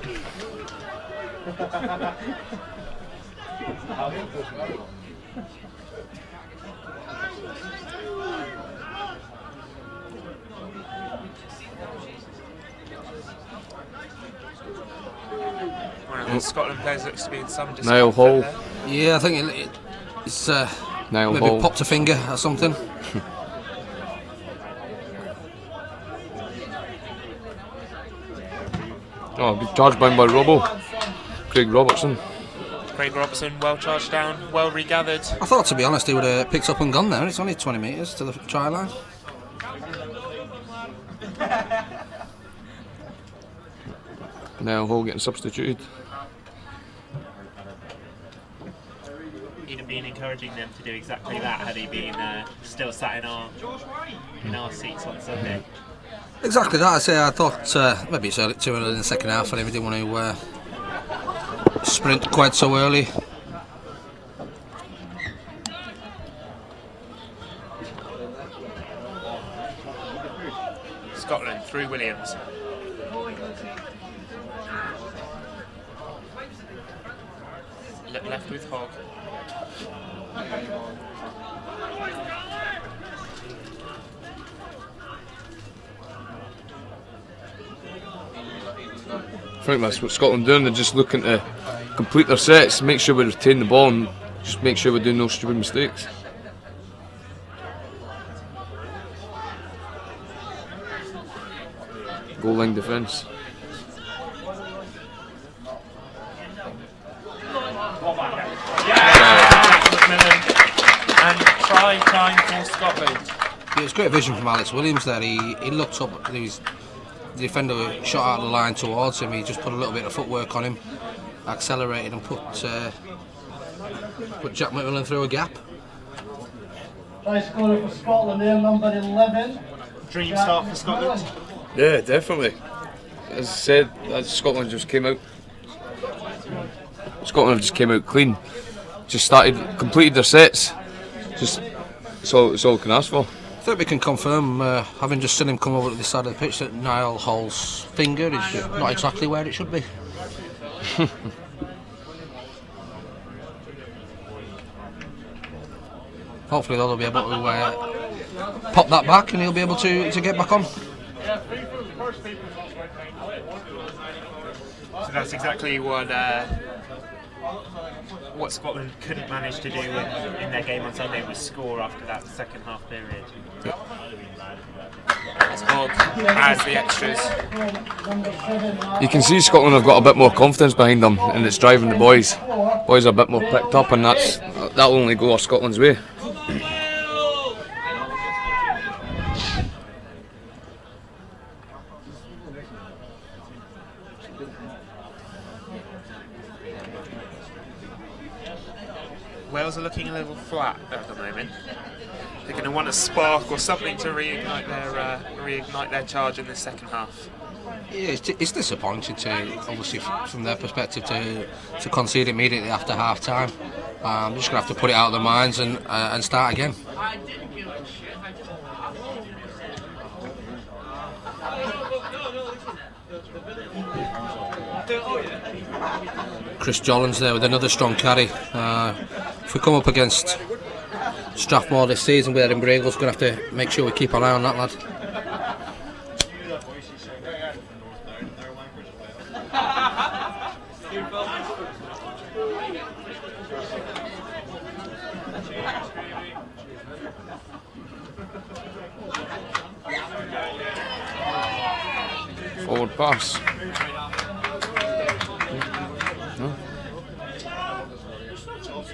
One of the Scotland players looks to be in some discomfort Niall Hall. there. Yeah, I think it's Niall maybe Hall. popped a finger or something. Oh, good charge down by Craig Robertson. Craig Robertson, well charged down, well regathered. I thought, to be honest, he would have picked up and gone there. It's only 20 metres to the try line. Niall Hall getting substituted. He'd have been encouraging them to do exactly that had he been still sat in our seats on Sunday. Exactly that. I thought maybe it's too early in the second half for him. He didn't want to sprint quite so early. Scotland through Williams. Left with Hogg. I think that's what Scotland are doing. They're just looking to complete their sets, make sure we retain the ball, and just make sure we do no stupid mistakes. Goal line defence. And try time for Scotland. Yeah, it was great vision from Alex Williams there. He looked up. The defender shot out of the line towards him. He just put a little bit of footwork on him, accelerated, and put Jack McMillan through a gap. Try scorer for Scotland there, number 11. Dream start for Scotland. Yeah, definitely. As I said, Scotland just came out. Scotland just came out clean. Just completed their sets. Just it's all we can ask for. I think we can confirm, having just seen him come over to the side of the pitch, that Niall Hall's finger is not exactly where it should be. Hopefully they'll be able to pop that back and he'll be able to get back on. So that's exactly what Scotland couldn't manage to do in their game on Sunday, was score after that second half period. As Hogg has the extras. You can see Scotland have got a bit more confidence behind them, and it's driving the boys. Boys are a bit more picked up, and that'll only go Scotland's way. Wales are looking a little flat at the moment. They're going to want a spark or something to reignite their charge in the second half. Yeah, it's disappointing to, obviously, from their perspective, to concede immediately after half time. I'm just going to have to put it out of their minds and start again. Chris Jollins there with another strong carry. If we come up against Strathmore this season with Edinburgh, going to have to make sure we keep an eye on that lad. Forward pass. No.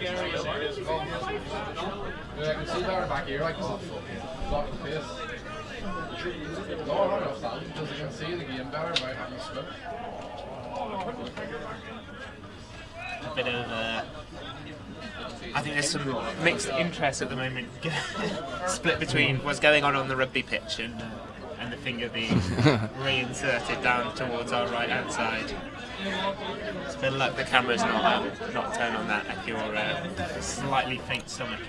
Yeah, I can see Darren back here, I can see block the face. No, I don't understand, because you can see the game better by having a split. A bit of I think there's some mixed interest at the moment split between what's going on the rugby pitch and the finger being reinserted down towards our right hand side. It's a bit of luck the camera's not turned on that at your slightly faint stomach,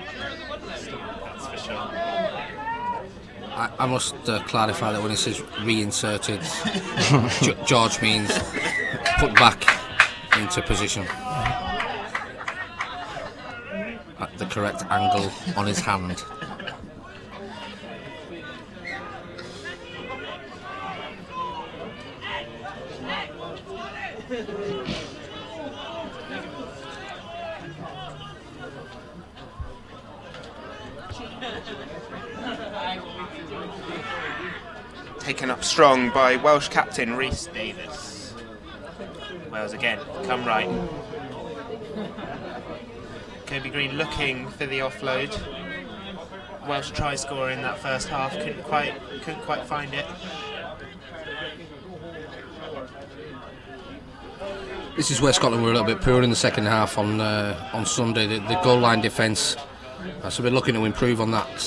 that's for sure. I must clarify that when it says reinserted, George means put back into position at the correct angle on his hand. Taken up strong by Welsh captain Rhys Davis. Wales again, come right. Kobe Green looking for the offload. Welsh try scorer in that first half, couldn't quite find it. This is where Scotland were a little bit poor in the second half on Sunday. The goal line defence. So we're looking to improve on that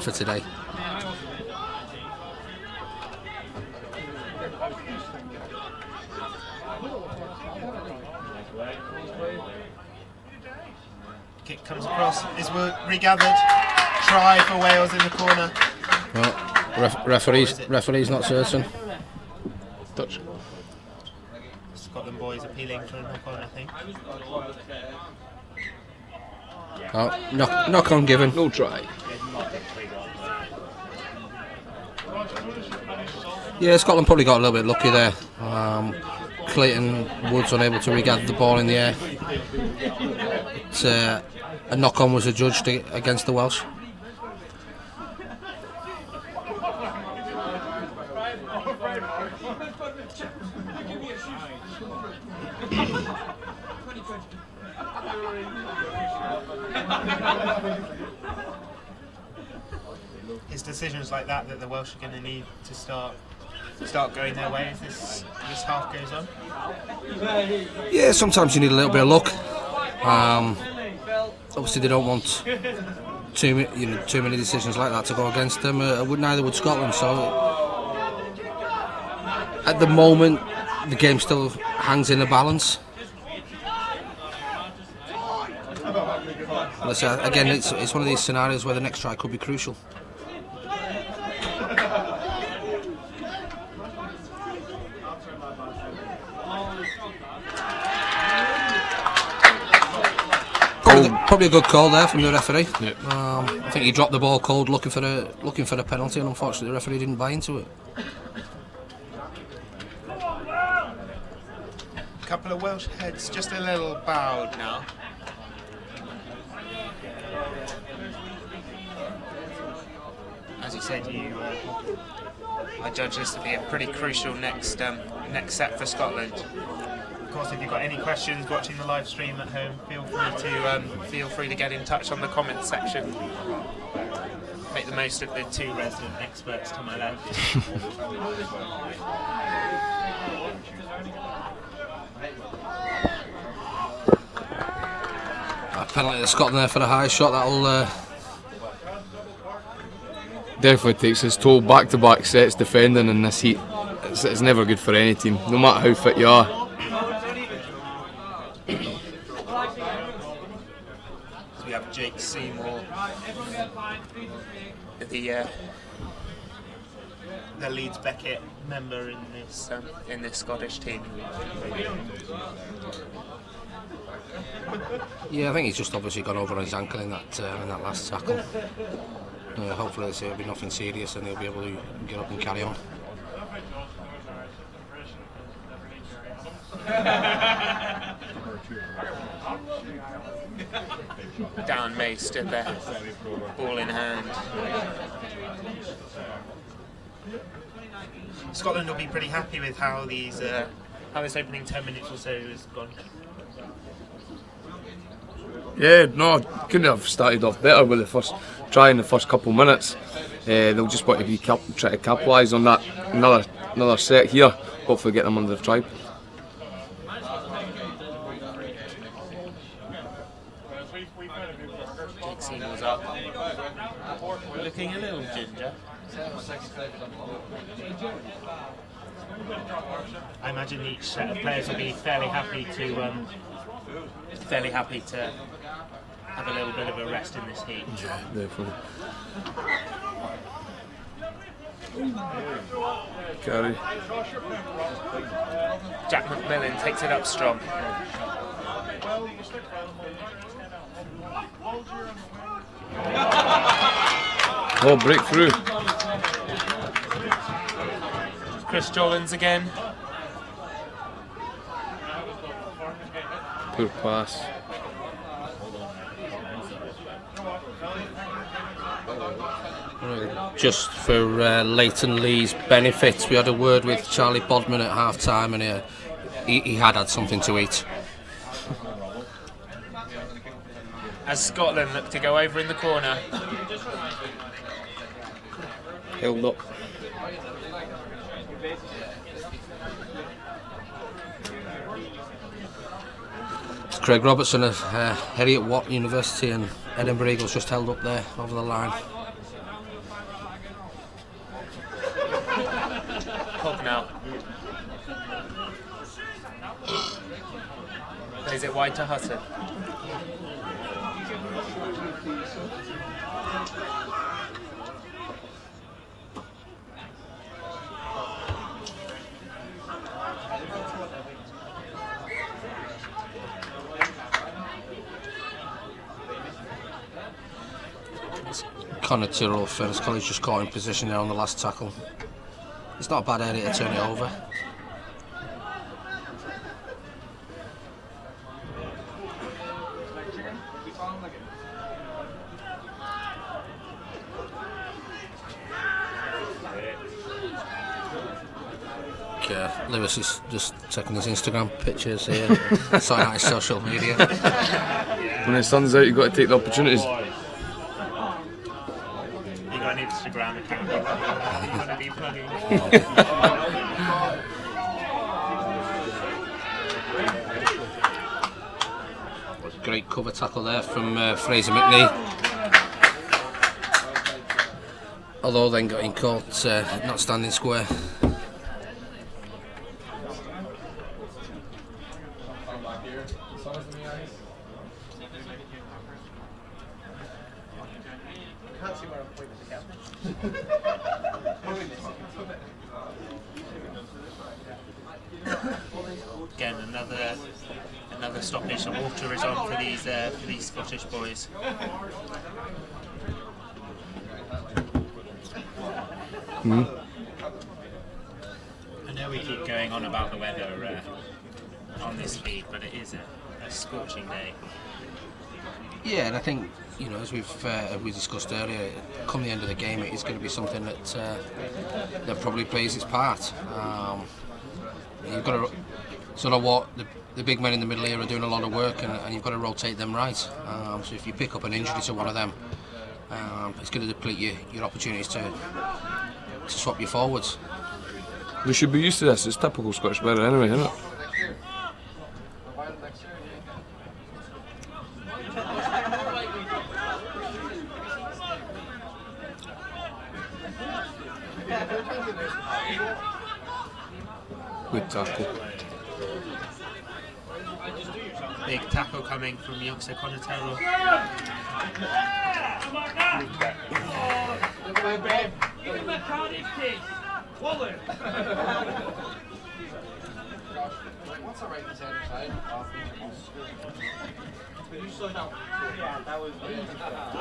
for today. Kick comes across, is regathered. Try for Wales in the corner. Well, referee's not certain. Touch. Scotland boys appealing for a knock on, I think. Oh, knock on given. No try. Yeah, Scotland probably got a little bit lucky there. Clayton Woods unable to regather the ball in the air. But, a knock-on was adjudged against the Welsh. It's decisions like that the Welsh are going to need to start going their way as this half goes on. Yeah, sometimes you need a little bit of luck. Obviously, they don't want too many decisions like that to go against them. Neither would Scotland. So, at the moment, the game still hangs in a balance. Again, it's one of these scenarios where the next try could be crucial. Probably a good call there from the referee. Yep. I think he dropped the ball cold, looking for a penalty, and unfortunately the referee didn't buy into it. A couple of Welsh heads just a little bowed now. As you said, I judge this to be a pretty crucial next set for Scotland. Of course, if you've got any questions watching the live stream at home, feel free to get in touch on the comments section. Make the most of the two resident experts to my left. A penalty to Scotland there for the high shot. That'll Definitely takes his toll. Back-to-back sets defending in this heat. It's never good for any team, no matter how fit you are. We have Jake Seymour, the Leeds Beckett member in this Scottish team. Yeah, I think he's just obviously gone over on his ankle in that last tackle. Hopefully it'll be nothing serious and he'll be able to get up and carry on. and May stood there, ball in hand. Scotland will be pretty happy with how these how this opening 10 minutes or so has gone. Yeah, no, couldn't have started off better with the first try in the first couple of minutes. They'll just want to be try to capitalise on that. Another set here. Hopefully get them under the try. Dixie was up, looking a little ginger. I imagine each set of players will be fairly happy to have a little bit of a rest in this heat. Yeah, definitely. Carry. Jack McMillan takes it up strong. Oh, breakthrough. Chris Jollins again. Poor pass. Just for Leighton Lee's benefit, we had a word with Charlie Bodman at half time, and he had something to eat. As Scotland look to go over in the corner. Held up. Craig Robertson of Heriot Watt University and Edinburgh Eagles just held up there over the line. Hog now. Plays it wide to Hutton. Connor Tyrrell, Fairness College, just caught in position there on the last tackle. It's not a bad area to turn it over. Lewis is just taking his Instagram pictures here, sorting out his social media. When the sun's out, you've got to take the opportunities. You got an Instagram account. You're going to be plugging. Great cover tackle there from Fraser McNee. Although then got in caught not standing square. Again, another stoppage. The water is on for these Scottish boys. I know we keep going on about the weather on this feed, but it is a scorching day. Yeah, and I think, you know, as we discussed earlier, come the end of the game, it is going to be something that probably plays its part. You've got to sort of what the big men in the middle here are doing a lot of work, and you've got to rotate them right. So if you pick up an injury to one of them, it's going to deplete your opportunities to swap your forwards. We should be used to this. It's typical Scottish weather anyway, isn't it? Good tackle. Big tackle coming from youngster Connor Terrell. What's the right side? Could you slow down? Yeah, that was. I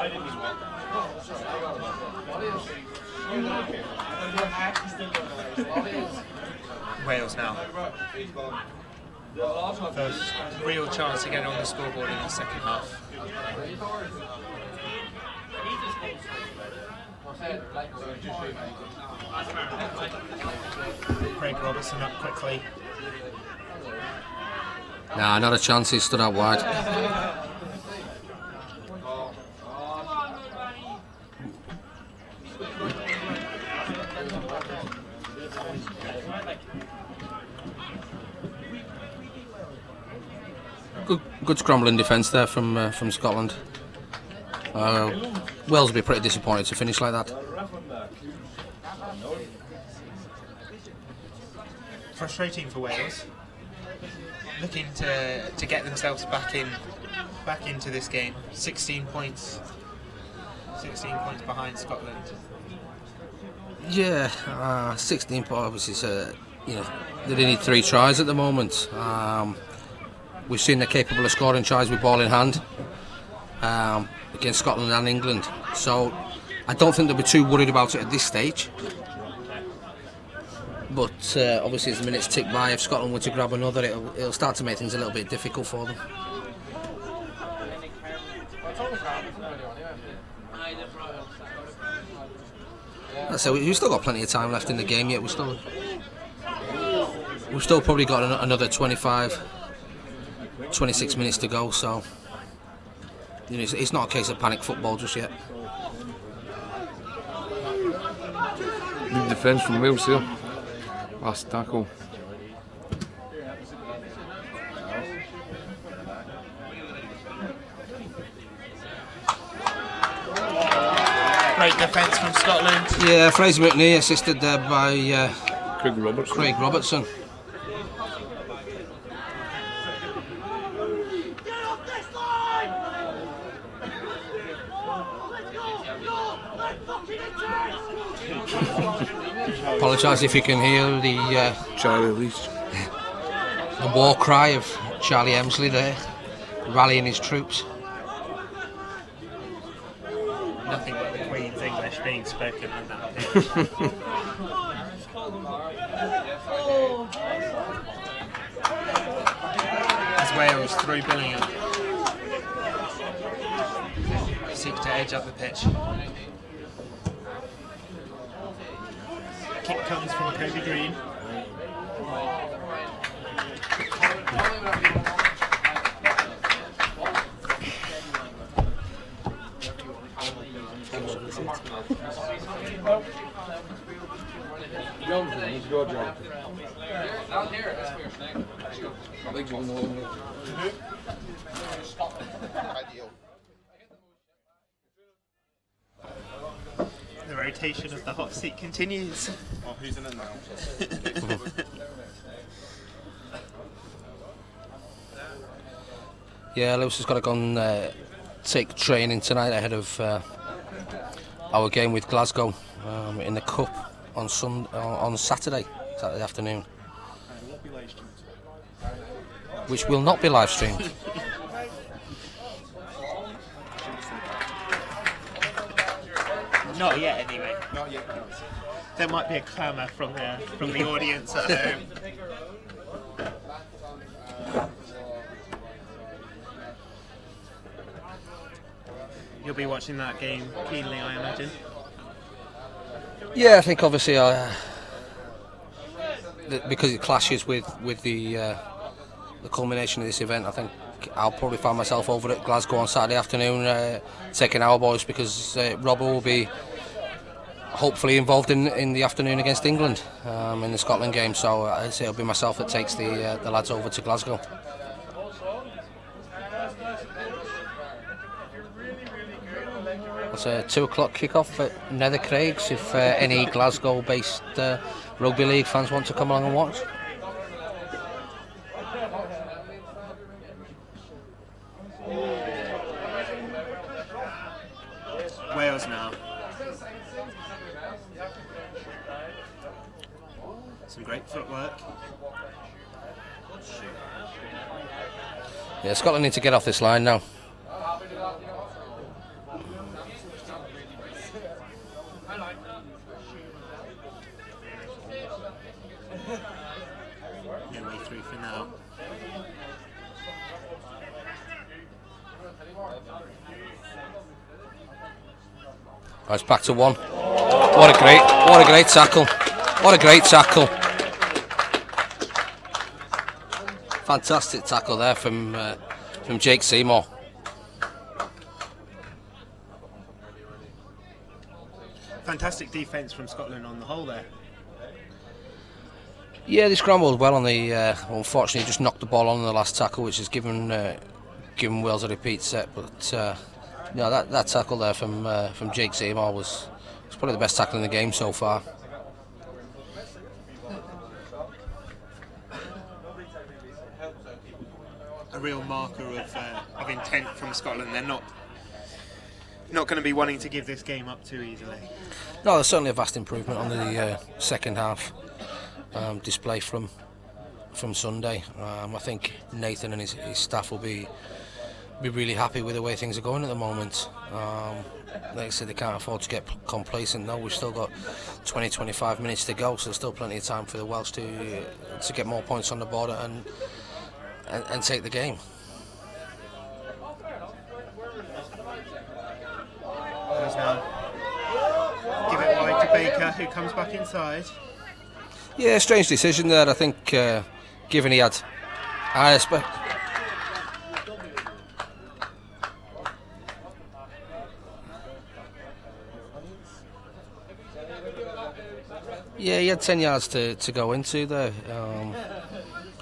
didn't even walk. What is? Wales now. First real chance to get on the scoreboard in the second half. Craig Robertson up quickly. Nah, not a chance. He stood out wide. Good scrambling defence there from Scotland. Wales will be pretty disappointed to finish like that. Frustrating for Wales. Looking to get themselves back into this game. 16 points behind Scotland. Yeah, 16 points. Obviously, they need 3 tries at the moment. We've seen they're capable of scoring tries with ball in hand against Scotland and England. So I don't think they'll be too worried about it at this stage. But obviously, as the minutes tick by, if Scotland were to grab another, it'll start to make things a little bit difficult for them. So we've still got plenty of time left in the game yet. We've still probably got another 26 minutes to go. So it's not a case of panic football just yet. Good defence from Wales here. Last tackle. Great defence from Scotland. Yeah, Fraser McNee assisted there by Craig Robertson. Apologise if you can hear the the war cry of Charlie Emsley there, rallying his troops. Nothing but the Queen's English being spoken on that pitch. As Wales through Billingham seek to edge up the pitch. Kick comes from Kobe Green. The rotation of the hot seat continues. Oh, who's in it now? Yeah, Lewis has got to go and take training tonight ahead of our game with Glasgow in the Cup on Saturday afternoon, which will not be live streamed. Not yet, anyway. Not yet. There might be a clamour from the audience at home. You'll be watching that game keenly, I imagine. Yeah, I think obviously because it clashes with the culmination of this event, I think I'll probably find myself over at Glasgow on Saturday afternoon taking our boys, because Robbo will be hopefully involved in the afternoon against England in the Scotland game. So I'd say it'll be myself that takes the lads over to Glasgow. It's a 2 o'clock kick-off at Nethercraigs if any Glasgow-based rugby league fans want to come along and watch. Wales now. Some great footwork. Yeah, Scotland need to get off this line now. No way through for now. Oh, it's back to one. What a great tackle. What a great tackle. Fantastic tackle there from Jake Seymour. Fantastic defence from Scotland on the whole there. Yeah, they scrambled well on the. Unfortunately, just knocked the ball on the last tackle, which has given Wales a repeat set. But that tackle there from Jake Seymour was probably the best tackle in the game so far. A real marker of intent from Scotland. They're not going to be wanting to give this game up too easily. No, there's certainly a vast improvement on the second half display from Sunday. I think Nathan and his staff will be really happy with the way things are going at the moment. Like I said, they can't afford to get complacent. No, we've still got 20-25 minutes to go, so there's still plenty of time for the Welsh to get more points on the board and take the game. Now give it wide to Baker, who comes back inside. Yeah, strange decision there. I think given he had higher yeah, he had 10 yards to go into there.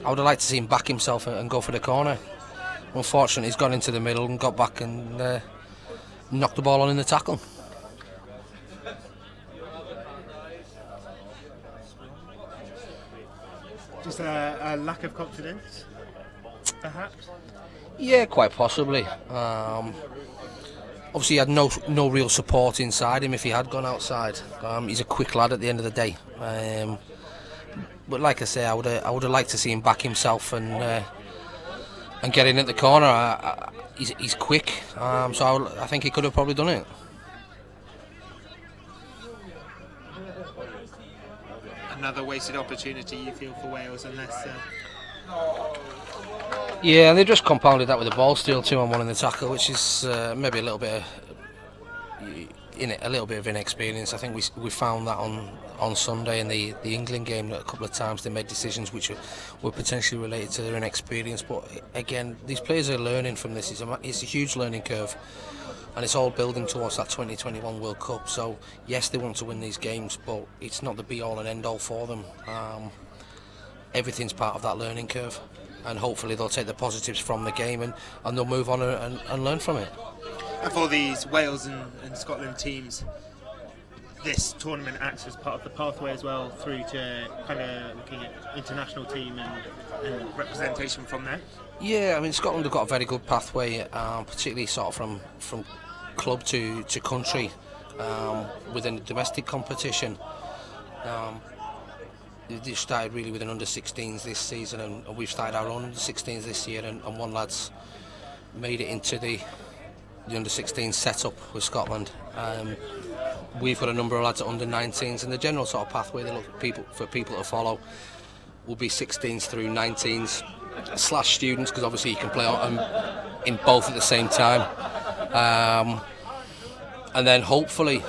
I would have liked to see him back himself and go for the corner. Unfortunately, he's gone into the middle and got back and knocked the ball on in the tackle. Just a lack of confidence, perhaps? Yeah, quite possibly. Obviously, he had no real support inside him if he had gone outside. He's a quick lad at the end of the day. But like I say, I would have liked to see him back himself and get in at the corner. He's quick, so I think he could have probably done it. Another wasted opportunity, you feel, for Wales, unless... Yeah, and they just compounded that with a ball steal 2-on-1 in the tackle, which is maybe a little bit of inexperience. I think we found that on Sunday in the England game that a couple of times they made decisions which were potentially related to their inexperience. But again, these players are learning from this. It's a huge learning curve, and it's all building towards that 2021 World Cup. So yes, they want to win these games, but it's not the be-all and end-all for them. Everything's part of that learning curve, and hopefully they'll take the positives from the game and they'll move on and learn from it. And for these Wales and Scotland teams, this tournament acts as part of the pathway as well through to kind of looking at international team and representation from there? Yeah, I mean, Scotland have got a very good pathway, particularly sort of from club to country within the domestic competition. They started really with an under-16s this season, and we've started our own under-16s this year, and one lad's made it into the under-16 setup with Scotland. We've got a number of lads at under-19s, and the general sort of pathway they look for people to follow will be 16s through 19s / students, because obviously you can play in both at the same time, and then hopefully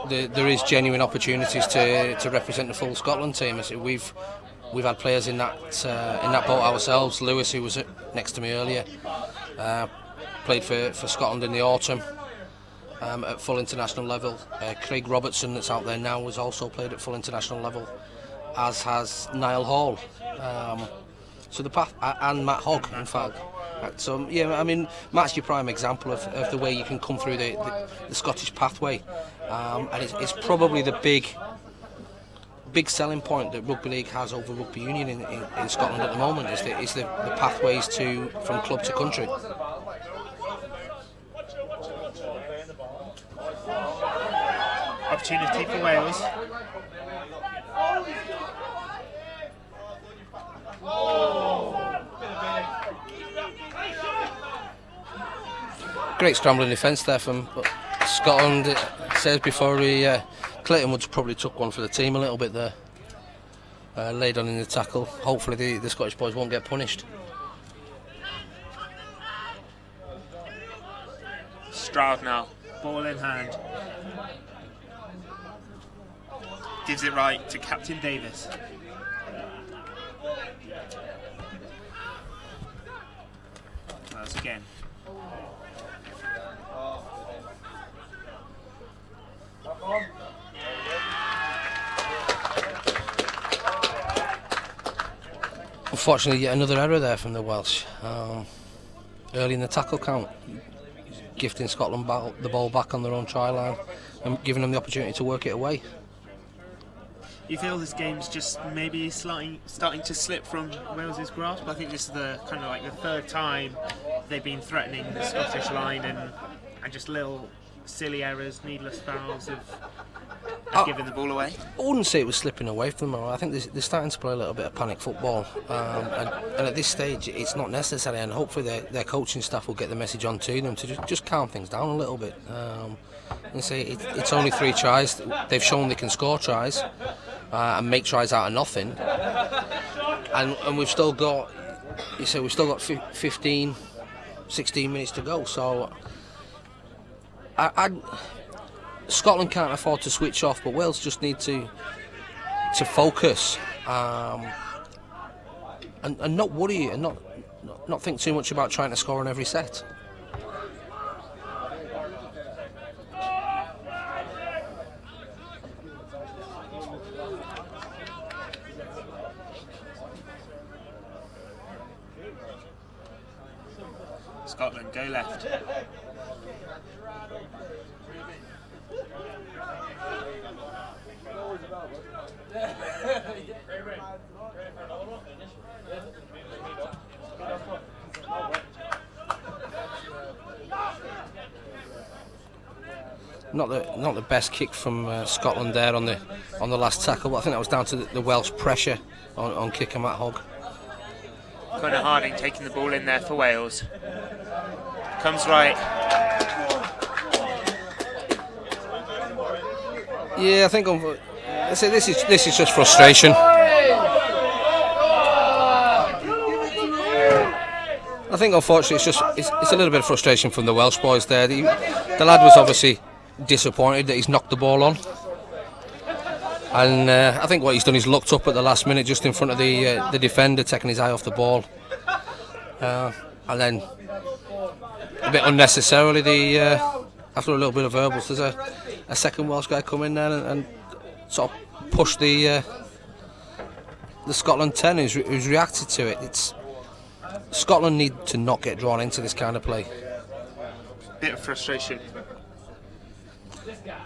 there is genuine opportunities to represent the full Scotland team. We've had players in that boat ourselves. Lewis, who was next to me earlier, played for Scotland in the autumn at full international level. Craig Robertson, that's out there now, has also played at full international level, as has Niall Hall. So the path, and Matt Hogg, in fact. So yeah, I mean, Matt's your prime example of the way you can come through the Scottish pathway, and it's probably the big selling point that Rugby League has over Rugby Union in Scotland at the moment is the pathways from club to country. Opportunity for Wales. Great scrambling defence there from Scotland. It says before Clayton Woods probably took one for the team a little bit there. Laid on in the tackle. Hopefully the Scottish boys won't get punished. Stroud now ball in hand. Gives it right to Captain Davis. Wales again. Unfortunately, yet another error there from the Welsh. Early in the tackle count, gifting Scotland the ball back on their own try line and giving them the opportunity to work it away. You feel this game's just maybe starting to slip from Wales's grasp? I think this is the kind of like the third time they've been threatening the Scottish line, and just little silly errors, needless fouls have given the ball away. I wouldn't say it was slipping away from them. I think they're starting to play a little bit of panic football, and at this stage it's not necessary, and hopefully their coaching staff will get the message on to them to just calm things down a little bit. And say it's only 3 tries. They've shown they can score tries and make tries out of nothing, and we've still got 15, 16 minutes to go. So Scotland can't afford to switch off, but Wales just need to focus and not worry and not think too much about trying to score in every set. Scotland go left. Not the best kick from Scotland there on the last tackle, but I think that was down to the Welsh pressure on Kicker Matt Hogg. Connor Harding taking the ball in there for Wales. Comes right. Yeah, I think this is just frustration. I think unfortunately it's a little bit of frustration from the Welsh boys there. The lad was obviously disappointed that he's knocked the ball on, and I think what he's done is looked up at the last minute just in front of the defender, taking his eye off the ball, and then a bit unnecessarily after a little bit of verbals there's a second Welsh guy come in there and sort of push the Scotland 10 who's reacted to it. Scotland need to not get drawn into this kind of play. Bit of frustration.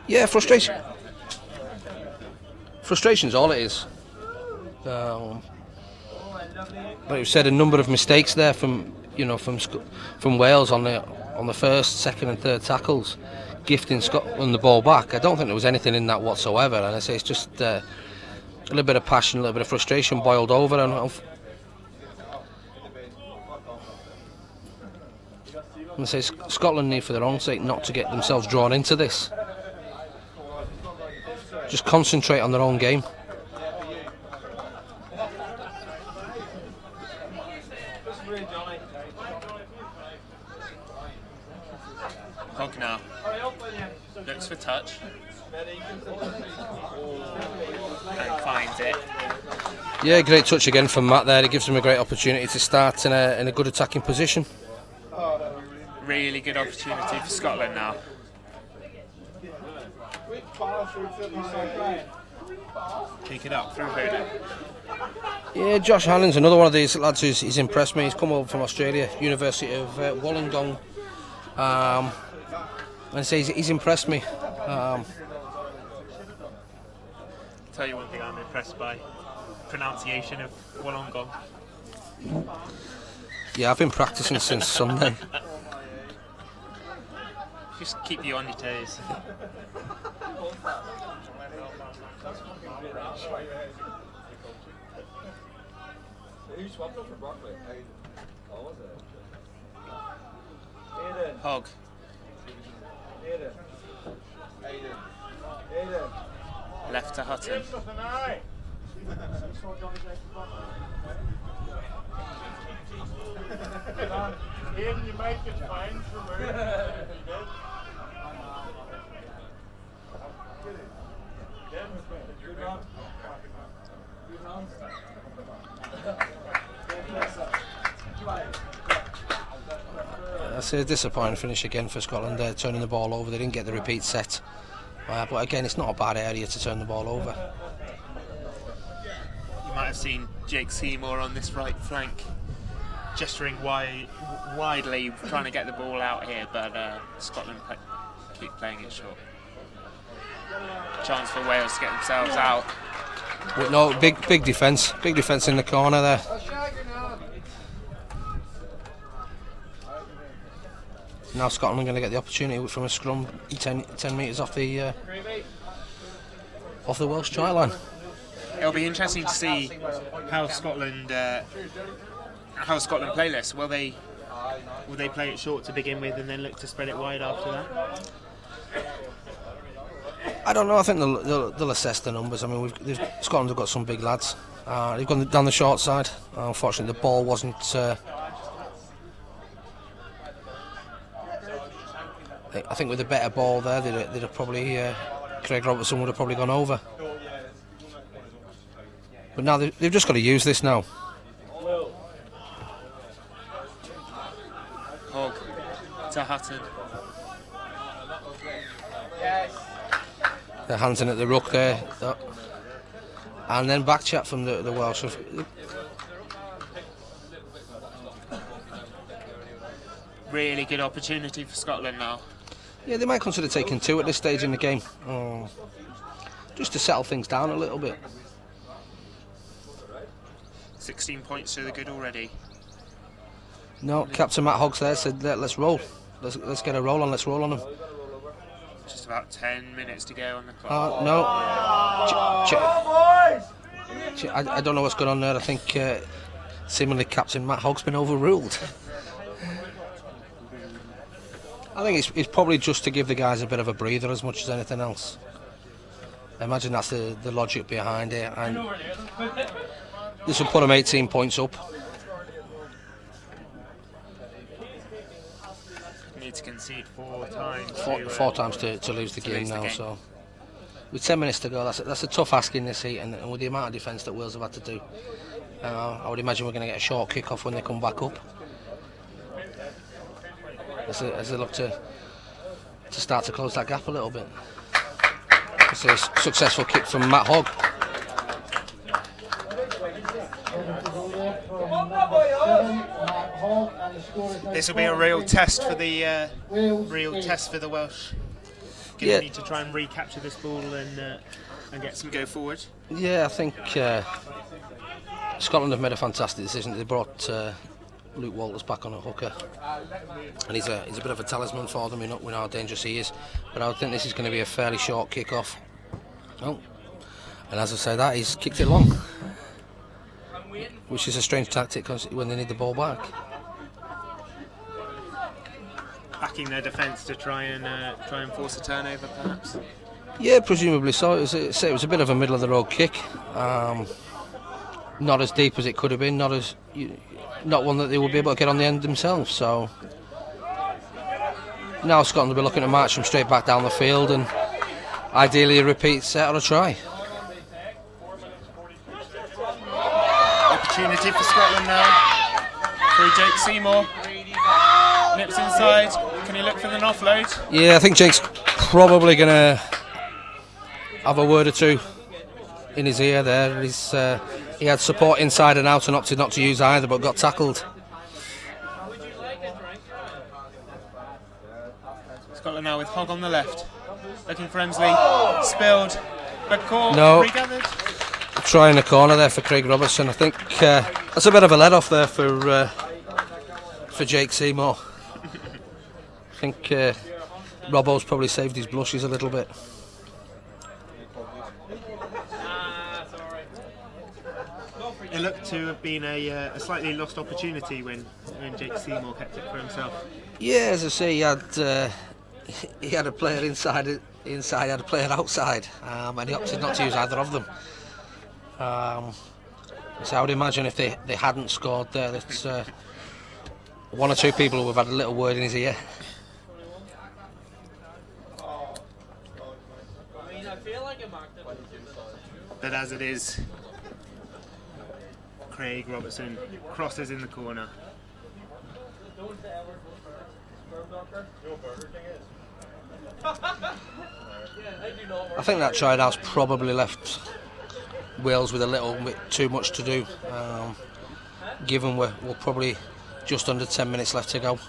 Yeah, frustration. Frustration's all it is. Like you said, a number of mistakes there from Wales on the first, second, and third tackles, gifting Scotland the ball back. I don't think there was anything in that whatsoever, and I say it's just a little bit of passion, a little bit of frustration boiled over, and I say Scotland need, for their own sake, not to get themselves drawn into this. Just concentrate on their own game. Hogg now. Looks for touch. And finds it. Yeah, great touch again from Matt there. It gives them a great opportunity to start in a good attacking position. Really good opportunity for Scotland now. Take it up through Hoden. Yeah, Josh Hannon's another one of these lads he's impressed me. He's come over from Australia, University of Wollongong, and he's impressed me. Tell you one thing I'm impressed by: pronunciation of Wollongong. Yeah, I've been practicing since Sunday. Just keep you on your toes. Hogg. Left to Hutton. That's a disappointing finish again for Scotland there, turning the ball over. They didn't get the repeat set. But again, it's not a bad area to turn the ball over. You might have seen Jake Seymour on this right flank gesturing widely, trying to get the ball out here, but Scotland keep playing it short. Chance for Wales to get themselves out. But no, big defence in the corner there. Now Scotland are going to get the opportunity from a scrum 10 metres off the Welsh try line. It'll be interesting to see how Scotland play this. Will they play it short to begin with and then look to spread it wide after that? I don't know. I think they'll assess the numbers. I mean, Scotland have got some big lads. They've gone down the short side. Unfortunately, the ball wasn't. I think with a better ball there, they'd have probably Craig Robertson would have probably gone over. But now they've just got to use this now. Hogg to Hutton. Their hands in at the ruck there, and then back chat from the Welsh. Really good opportunity for Scotland now. Yeah, they might consider taking two at this stage in the game, just to settle things down a little bit. 16 points to the good already. No, Captain Matt Hoggs there said, let's roll. Let's get a roll on. Let's roll on them. Just about 10 minutes to go on the clock. No. I don't know what's going on there. I think seemingly Captain Matt Hogg's been overruled. I think it's probably just to give the guys a bit of a breather as much as anything else. I imagine that's the logic behind it. And this will put them 18 points up. Need to concede 4 times. Four times to lose the game now. So with 10 minutes to go, that's a tough ask in this heat, and with the amount of defence that Wales have had to do, I would imagine we're going to get a short kick-off when they come back up. As they look to start to close that gap a little bit. It's a successful kick from Matt Hogg. This will be a real test for the Welsh. Going to need to try and recapture this ball and get some go forward. Yeah, I think Scotland have made a fantastic decision. They brought Luke Walters back on a hooker, and he's a bit of a talisman for them. We know how dangerous he is, but I think this is going to be a fairly short kick-off. Oh, and as I say that, he's kicked it long, which is a strange tactic when they need the ball back. Backing their defence to try and force a turnover, perhaps. Yeah, presumably so. It was a bit of a middle of the road kick, not as deep as it could have been, not one that they would be able to get on the end themselves. So now Scotland will be looking to march them straight back down the field and ideally a repeat set or a try. Opportunity for Scotland now through Jake Seymour. Nips inside. Can he look for an offload? Yeah, I think Jake's probably going to have a word or two in his ear there. He had support inside and out and opted not to use either, but got tackled. Scotland now with Hogg on the left, looking for Emsley, spilled, but caught, regathered. Try in the corner there for Craig Robertson. I think that's a bit of a let-off there for Jake Seymour. I think Robbo's probably saved his blushes a little bit. It looked to have been a slightly lost opportunity when Jake Seymour kept it for himself. Yeah, as I say, he had a player inside, he had a player outside, and he opted not to use either of them. So I would imagine if they hadn't scored there, that one or two people would have had a little word in his ear. But as it is, Craig Robertson crosses in the corner. I think that try out's probably left Wales with a little bit too much to do, given we're probably just under 10 minutes left to go.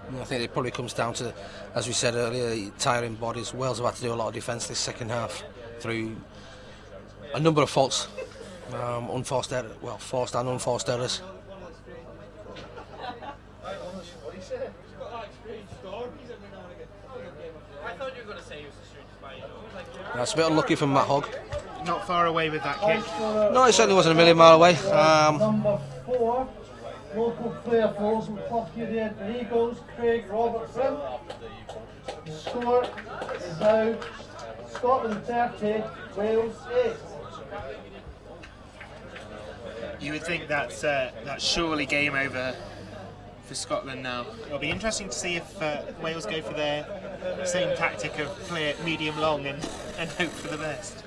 And I think it probably comes down to, as we said earlier, tiring bodies. Wales have had to do a lot of defence this second half through a number of faults, forced and unforced errors. That's a bit unlucky from Matt Hogg. Not far away with that kick. No, it certainly wasn't a million mile away. Number 4, local player for Open Club here, the Edinburgh Eagles, Craig Robertson. The score is now Scotland 30, Wales 8. You would think that's surely game over for Scotland now. It'll be interesting to see if Wales go for their same tactic of play it medium-long and hope for the best.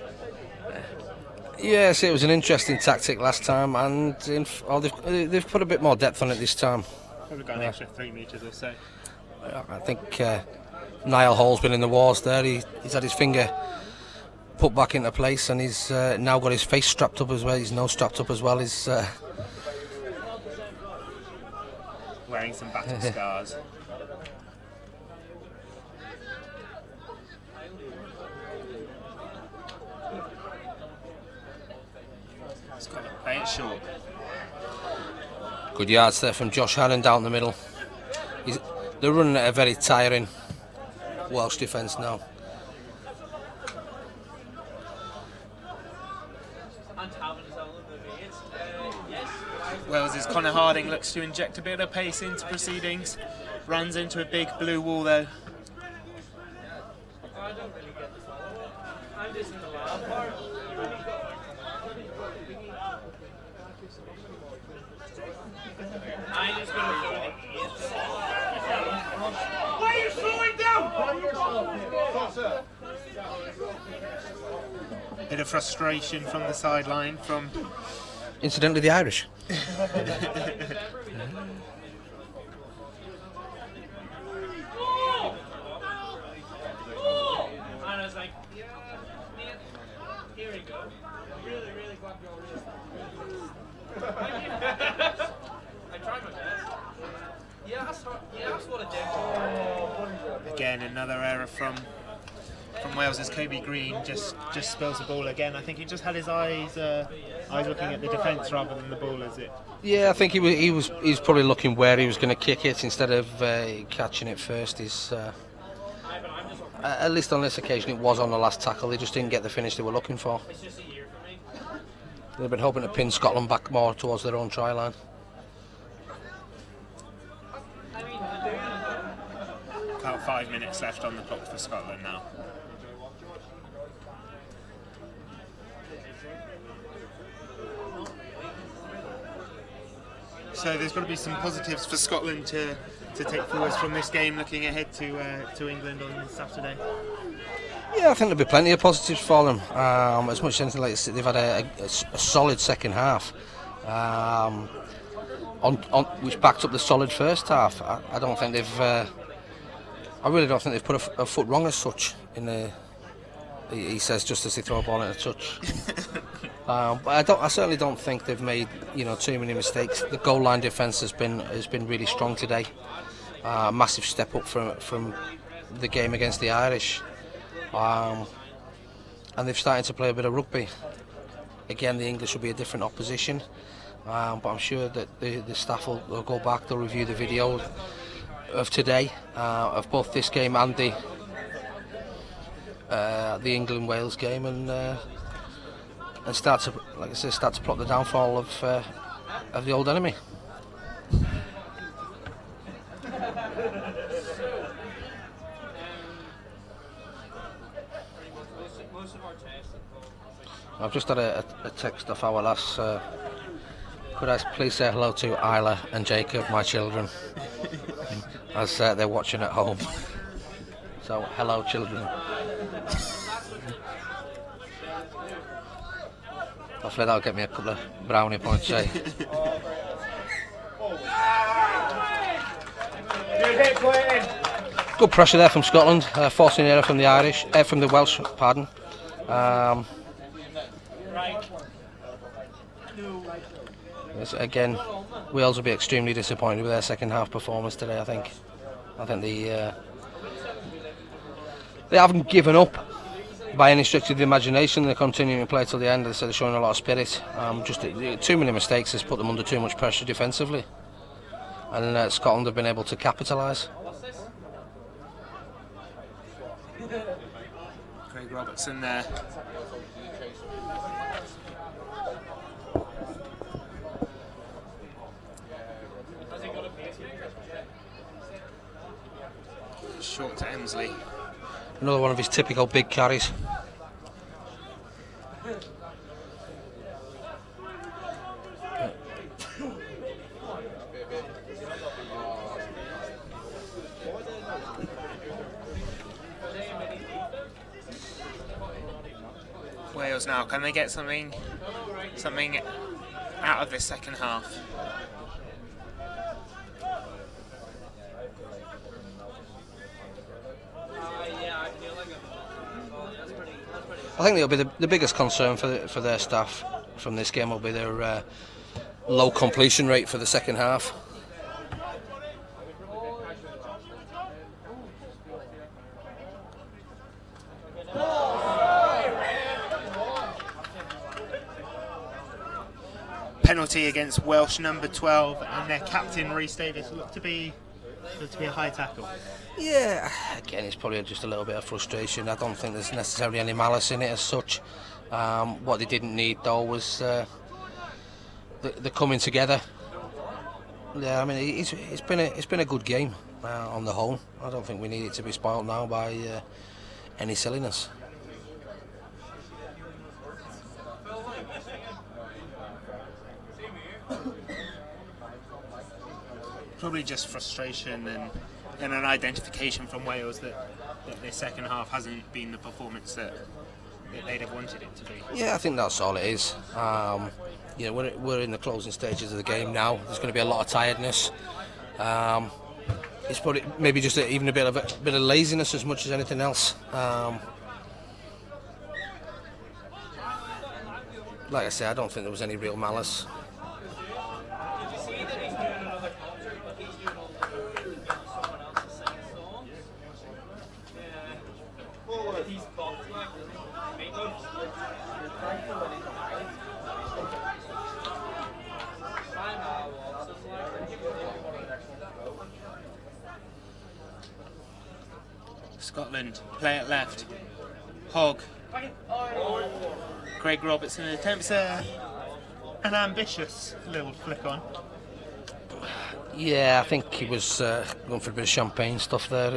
Yes, it was an interesting tactic last time, and they've put a bit more depth on it this time. Probably got an extra 3 metres or so. I think Niall Hall's been in the wars there. He's had his finger put back into place, and he's now got his face strapped up as well, his nose strapped up as well. He's wearing some battle scars. Scotland play it short. Good yards there from Josh Hannon down the middle. They're running at a very tiring Welsh defence now. Wales's Connor Harding looks to inject a bit of pace into proceedings. Runs into a big blue wall though. Bit of frustration from the sideline from incidentally the Irish. Again, another error from Wales's Kobe Green. Just spills the ball again. I think he just had his eyes looking at the defence rather than the ball, is it? Yeah, I think he was probably looking where he was going to kick it instead of catching it first. At least on this occasion it was on the last tackle. They just didn't get the finish they were looking for. They've been hoping to pin Scotland back more towards their own try line. About 5 minutes left on the clock for Scotland now. So there's got to be some positives for Scotland to take forwards from this game, looking ahead to England on Saturday. Yeah, I think there'll be plenty of positives for them. As much as anything, like they've had a solid second half, which backed up the solid first half. I don't think they've. I really don't think they've put a foot wrong as such. He says just as they throw a ball in a touch. But I certainly don't think they've made too many mistakes. The goal line defence has been really strong today. A massive step up from the game against the Irish. And they've started to play a bit of rugby. Again, the English will be a different opposition, but I'm sure that the staff will go back, they'll review the video of today, of both this game and the England-Wales game, and start to, like I say, plot the downfall of the old enemy. I've just had a text off our lass. Could I please say hello to Isla and Jacob, my children, as they're watching at home. So, hello, children. Hopefully that'll get me a couple of brownie points, eh? Good pressure there from Scotland, forcing error from the from the Welsh, pardon. Again, Wales will be extremely disappointed with their second half performance today. I think they haven't given up by any stretch of the imagination. They're continuing to play till the end. They're showing a lot of spirit. Just too many mistakes has put them under too much pressure defensively, and Scotland have been able to capitalise. Craig Robertson there. Short to Emsley. Another one of his typical big carries. Wales now, can they get something out of this second half? I think it'll be the biggest concern for their staff from this game will be their low completion rate for the second half. Penalty against Welsh number 12, and their captain Rhys Davis looked to be a high tackle. Yeah, again, it's probably just a little bit of frustration. I don't think there's necessarily any malice in it as such. What they didn't need though was the coming together. Yeah, I mean it's been a good game on the whole. I don't think we need it to be spoiled now by any silliness. Probably just frustration and an identification from Wales that their second half hasn't been the performance that they'd have wanted it to be. Yeah, I think that's all it is. You know, we're in the closing stages of the game now. There's going to be a lot of tiredness. It's probably maybe just even a bit of laziness as much as anything else. Like I say, I don't think there was any real malice. Scotland play it left. Hogg. Craig Robertson attempts an ambitious little flick on. Yeah, I think he was going for a bit of champagne stuff there.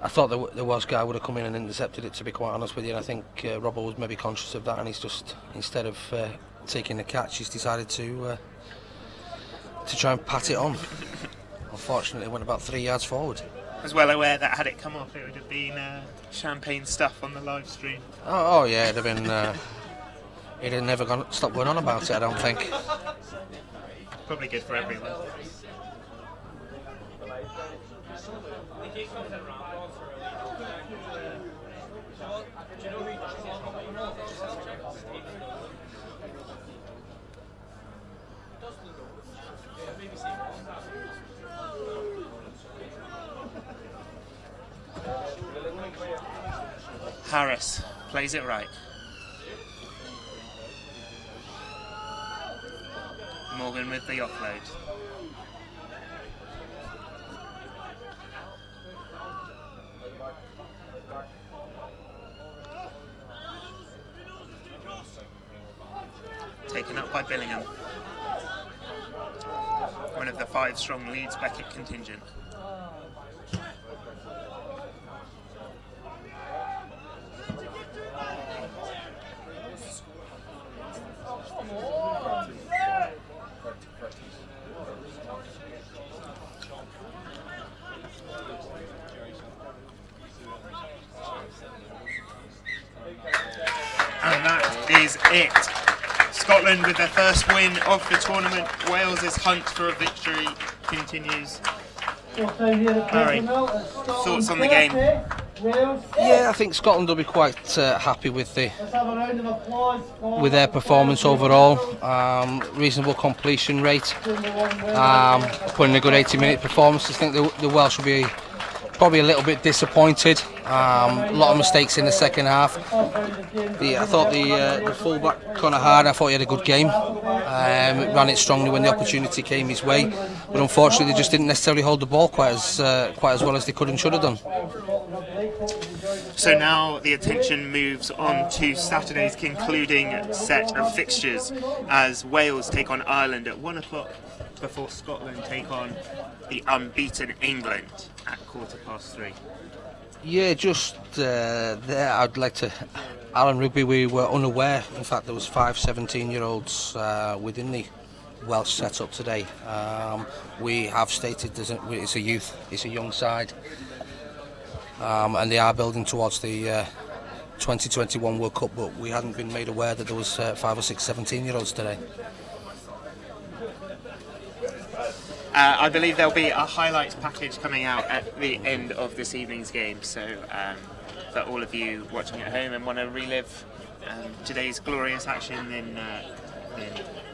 I thought the Welsh guy would have come in and intercepted it, to be quite honest with you. And I think Robbo was maybe conscious of that, and he's just, instead of taking the catch, he's decided to try and pat it on. Unfortunately, it went about 3 yards forward. I was well aware that had it come off, it would have been champagne stuff on the live stream. Oh yeah, it'd have been. He'd have never stopped going on about it, I don't think. Probably good for everyone. Harris plays it right. Morgan with the offload. Taken up by Billingham. One of the 5 strong Leeds Beckett contingent. Scotland with their first win of the tournament. Wales's hunt for a victory continues. Barry, thoughts on the game? Yeah, I think Scotland will be quite happy with their performance overall. Reasonable completion rate, putting a good 80-minute performance. I think the Welsh will be probably a little bit disappointed. A lot of mistakes in the second half. I thought the fullback Conor Hard, I thought he had a good game. Ran it strongly when the opportunity came his way, but unfortunately they just didn't necessarily hold the ball quite as well as they could and should have done. So now the attention moves on to Saturday's concluding set of fixtures as Wales take on Ireland at 1 o'clock before Scotland take on the unbeaten England at 3:15. Yeah, just there I'd like to... Alan Rugby, we were unaware, in fact there was 5 17-year-olds within the Welsh setup today. We have stated it's a young side, and they are building towards the 2021 World Cup, but we hadn't been made aware that there was 5 or 6 17-year-olds today. I believe there'll be a highlights package coming out at the end of this evening's game, so for all of you watching at home and want to relive today's glorious action, then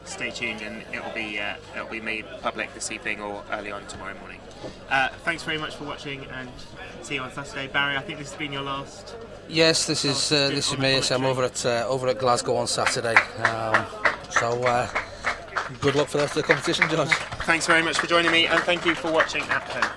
stay tuned and it'll be made public this evening or early on tomorrow morning. Thanks very much for watching and see you on Saturday. Barry, I think this has been your last. Yes, this is me. So I'm over at Glasgow on Saturday. Good luck for the rest of the competition, George. Thanks very much for joining me and thank you for watching at home.